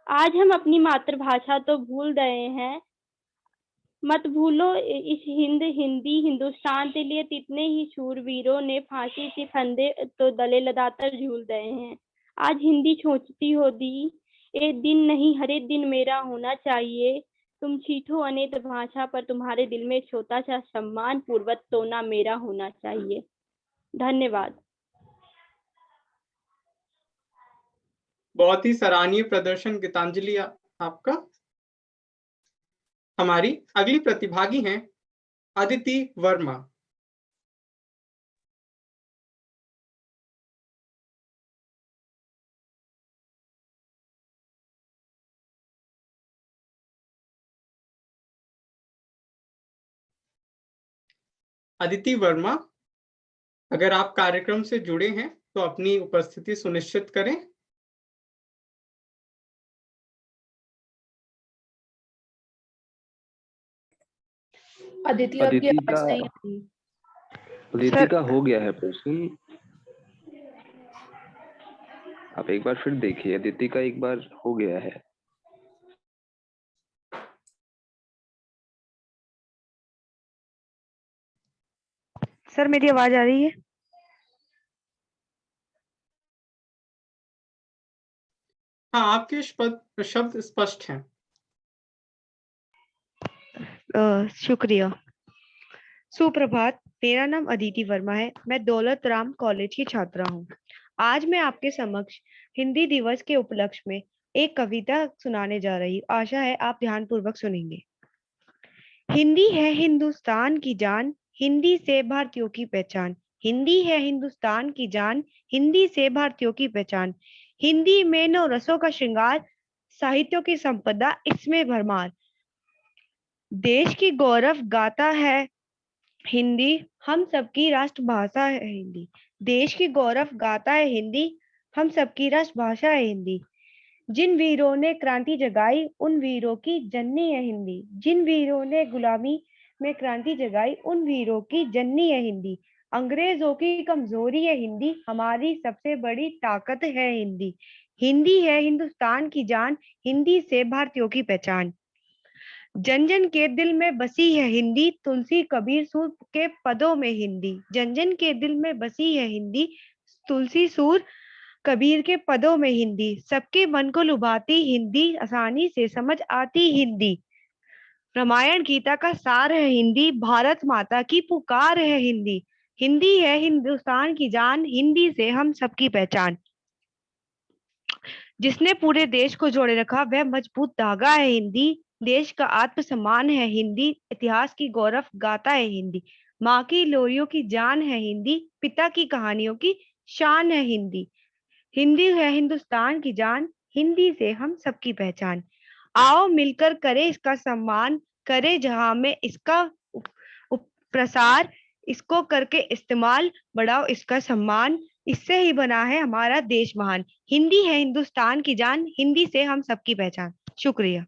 आज हम अपनी मातृभाषा तो भूल गए हैं। मत भूलो इस हिंदी हिंदुस्तान के लिए कितने ही शूरवीरों ने फांसी के फंदे तो गले लगाकर झूल गए हैं। आज हिंदी सोचती होगी एक दिन नहीं हर एक दिन मेरा होना चाहिए, तुम छीठो अनेक भाषा पर तुम्हारे दिल में छोटा सा सम्मान पूर्वक सोना मेरा होना चाहिए। धन्यवाद। बहुत ही सराहनीय प्रदर्शन गीतांजलि आपका। हमारी अगली प्रतिभागी हैं अदिति वर्मा। अदिति वर्मा, अगर आप कार्यक्रम से जुड़े हैं तो अपनी उपस्थिति सुनिश्चित करें। अदिति आपकी आवाज नहीं आ रही। अदिति का हो गया है प्रश्न, आप एक बार फिर देखिए। अदिति का एक बार हो गया है। सर मेरी आवाज आ रही है? हाँ, आपके शब्द स्पष्ट हैं। शुक्रिया। सुप्रभात, मेरा नाम अदिति वर्मा है। मैं दौलत राम कॉलेज की छात्रा हूँ। आज मैं आपके समक्ष हिंदी दिवस के उपलक्ष्य में एक कविता सुनाने जा रही हूँ। आशा है आप ध्यानपूर्वक सुनेंगे। हिंदी है हिंदुस्तान की जान, हिंदी से भारतीयों की पहचान। हिंदी है हिंदुस्तान की जान, हिंदी से भारतीयों की पहचान। हिंदी में नौ रसों का श्रृंगार, साहित्यों की संपदा इसमें भरमार। देश की गौरव गाथा है हिंदी, हम सबकी राष्ट्रभाषा है हिंदी। देश की गौरव गाथा है हिंदी, हम सबकी राष्ट्रभाषा है हिंदी। जिन वीरों ने क्रांति जगाई, उन वीरों की जननी है हिंदी। जिन वीरों ने गुलामी में क्रांति जगाई, उन वीरों की जननी है हिंदी। अंग्रेजों की कमजोरी है हिंदी, हमारी सबसे बड़ी ताकत है हिंदी। हिंदी है हिंदुस्तान की जान, हिंदी से भारतीयों की पहचान। जन जन के दिल में बसी है हिंदी, तुलसी कबीर सूर के पदों में हिंदी। जन जन के दिल में बसी है हिंदी, तुलसी सूर कबीर के पदों में हिंदी। सबके मन को लुभाती हिंदी, आसानी से समझ आती हिंदी। रामायण गीता का सार है हिंदी, भारत माता की पुकार है हिंदी। हिंदी है हिंदुस्तान की जान, हिंदी से हम सबकी पहचान। जिसने पूरे देश को जोड़े रखा वह मजबूत धागा है हिंदी। देश का आत्मसम्मान है हिंदी, इतिहास की गौरव गाथा है हिंदी। माँ की लोरियों की जान है हिंदी, पिता की कहानियों की शान है हिंदी। हिंदी है हिंदुस्तान की जान, हिंदी से हम सबकी पहचान। आओ मिलकर करें इसका सम्मान, करें जहां में इसका प्रसार। इसको करके इस्तेमाल, बढ़ाओ इसका सम्मान। इससे ही बना है हमारा देश महान। हिंदी है हिंदुस्तान की जान, हिंदी से हम सबकी पहचान। शुक्रिया।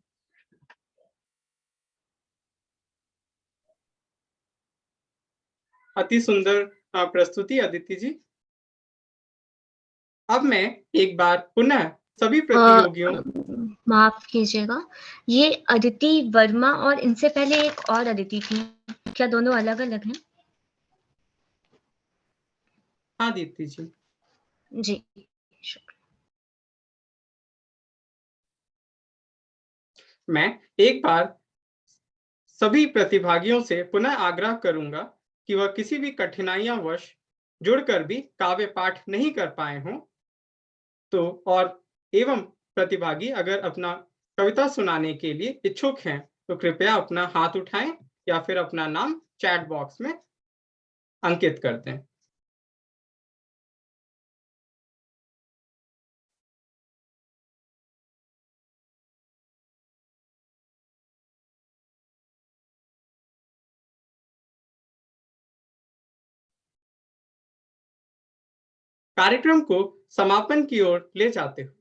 अति सुंदर प्रस्तुति अदिति जी। अब मैं एक बार पुनः सभी प्रतियोगियों, माफ कीजिएगा, ये अदिति वर्मा और इनसे पहले एक और अदिति थी, क्या दोनों अलग अलग हैं? हाँ दीप्ति जी। जी मैं एक बार सभी प्रतिभागियों से पुनः आग्रह करूंगा कि वह किसी भी कठिनाइयां वश जुड़कर भी काव्य पाठ नहीं कर पाए हों तो और एवं प्रतिभागी अगर अपना कविता सुनाने के लिए इच्छुक हैं तो कृपया अपना हाथ उठाएं या फिर अपना नाम चैट बॉक्स में अंकित कर दें। कार्यक्रम को समापन की ओर ले जाते हुए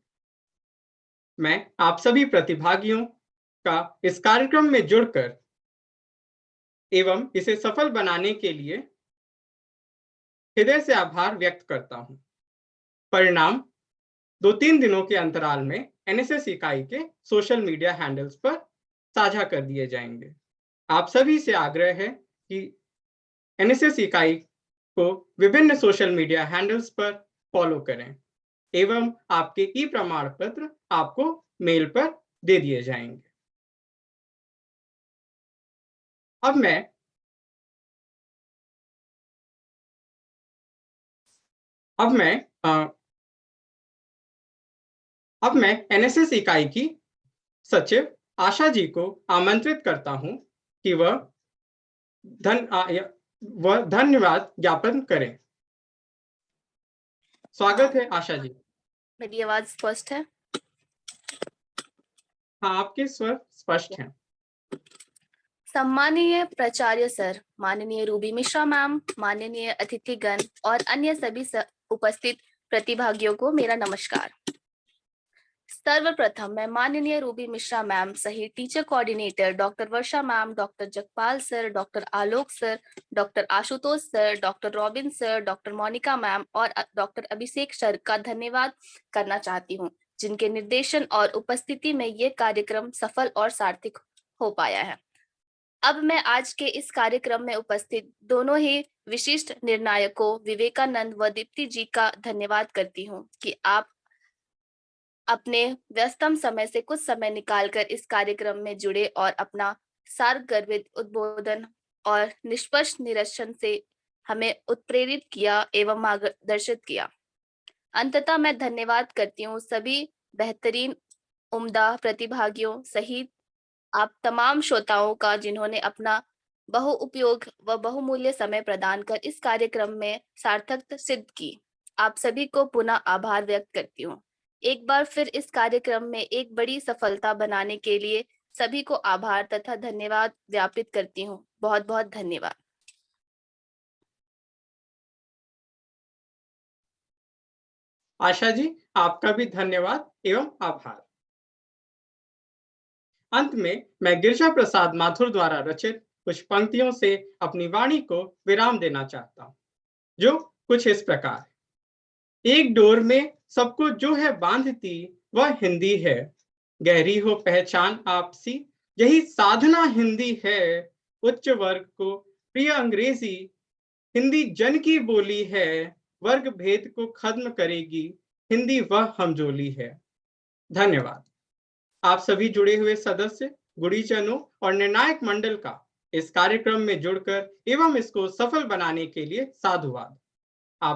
मैं आप सभी प्रतिभागियों का इस कार्यक्रम में जुड़कर एवं इसे सफल बनाने के लिए हृदय से आभार व्यक्त करता हूं। परिणाम 2-3 दिनों के अंतराल में एनएसएस इकाई के सोशल मीडिया हैंडल्स पर साझा कर दिए जाएंगे। आप सभी से आग्रह है कि एनएसएस इकाई को विभिन्न सोशल मीडिया हैंडल्स पर फॉलो करें एवं आपके ई प्रमाण पत्र आपको मेल पर दे दिए जाएंगे। अब मैं एनएसएस इकाई की सचिव आशा जी को आमंत्रित करता हूं कि वह धन्यवाद ज्ञापन करें। स्वागत है आशा जी। मेरी आवाज स्पष्ट है? हाँ, आपके स्वर स्पष्ट हैं। सम्मानीय प्राचार्य सर, माननीय रूबी मिश्रा मैम, माननीय अतिथिगण और अन्य सभी उपस्थित प्रतिभागियों को मेरा नमस्कार। सर्वप्रथम मैं माननीय रूबी मिश्रा मैम सहित teacher coordinator doctor Varsha ma'am, doctor Jagpal sir, doctor Alok sir, doctor Ashutosh sir, doctor Robin sir, doctor Monika ma'am और डॉक्टर अभिषेक सर का धन्यवाद करना चाहती हूँ, जिनके निर्देशन और उपस्थिति में ये कार्यक्रम सफल और सार्थक हो पाया है। अब मैं आज के इस कार्यक्रम में उपस्थित दोनों ही विशिष्ट निर्णायकों विवेकानंद व दीप्ति जी का धन्यवाद करती हूँ कि आप अपने व्यस्तम समय से कुछ समय निकालकर इस कार्यक्रम में जुड़े और अपना सारगर्भित उद्बोधन और निष्पक्ष निरीक्षण से हमें उत्प्रेरित किया एवं मार्गदर्शित किया। अंततः मैं धन्यवाद करती हूँ सभी बेहतरीन उम्दा प्रतिभागियों सहित आप तमाम श्रोताओं का, जिन्होंने अपना बहुउपयोग व बहुमूल्य समय प्रदान कर इस कार्यक्रम में सार्थकता सिद्ध की। आप सभी को पुनः आभार व्यक्त करती हूँ। एक बार फिर इस कार्यक्रम में एक बड़ी सफलता बनाने के लिए सभी को आभार तथा धन्यवाद ज्ञापित करती हूँ। बहुत बहुत धन्यवाद। आशा जी, आपका भी धन्यवाद एवं आभार। अंत में मैं गिरिजा प्रसाद माथुर द्वारा रचित कुछ पंक्तियों से अपनी वाणी को विराम देना चाहता हूँ, जो कुछ इस प्रकार। एक डोर में सबको जो है बांधती वह हिंदी है, गहरी हो पहचान आपसी यही साधना हिंदी है। उच्च वर्ग को प्रिय अंग्रेजी हिंदी जन की बोली है, वर्ग भेद को खत्म करेगी हिंदी वह हमजोली है। धन्यवाद। आप सभी जुड़े हुए सदस्य, गुणीजनों और निर्णायक मंडल का इस कार्यक्रम में जुड़कर एवं इसको सफल बनाने के लिए साधुवाद।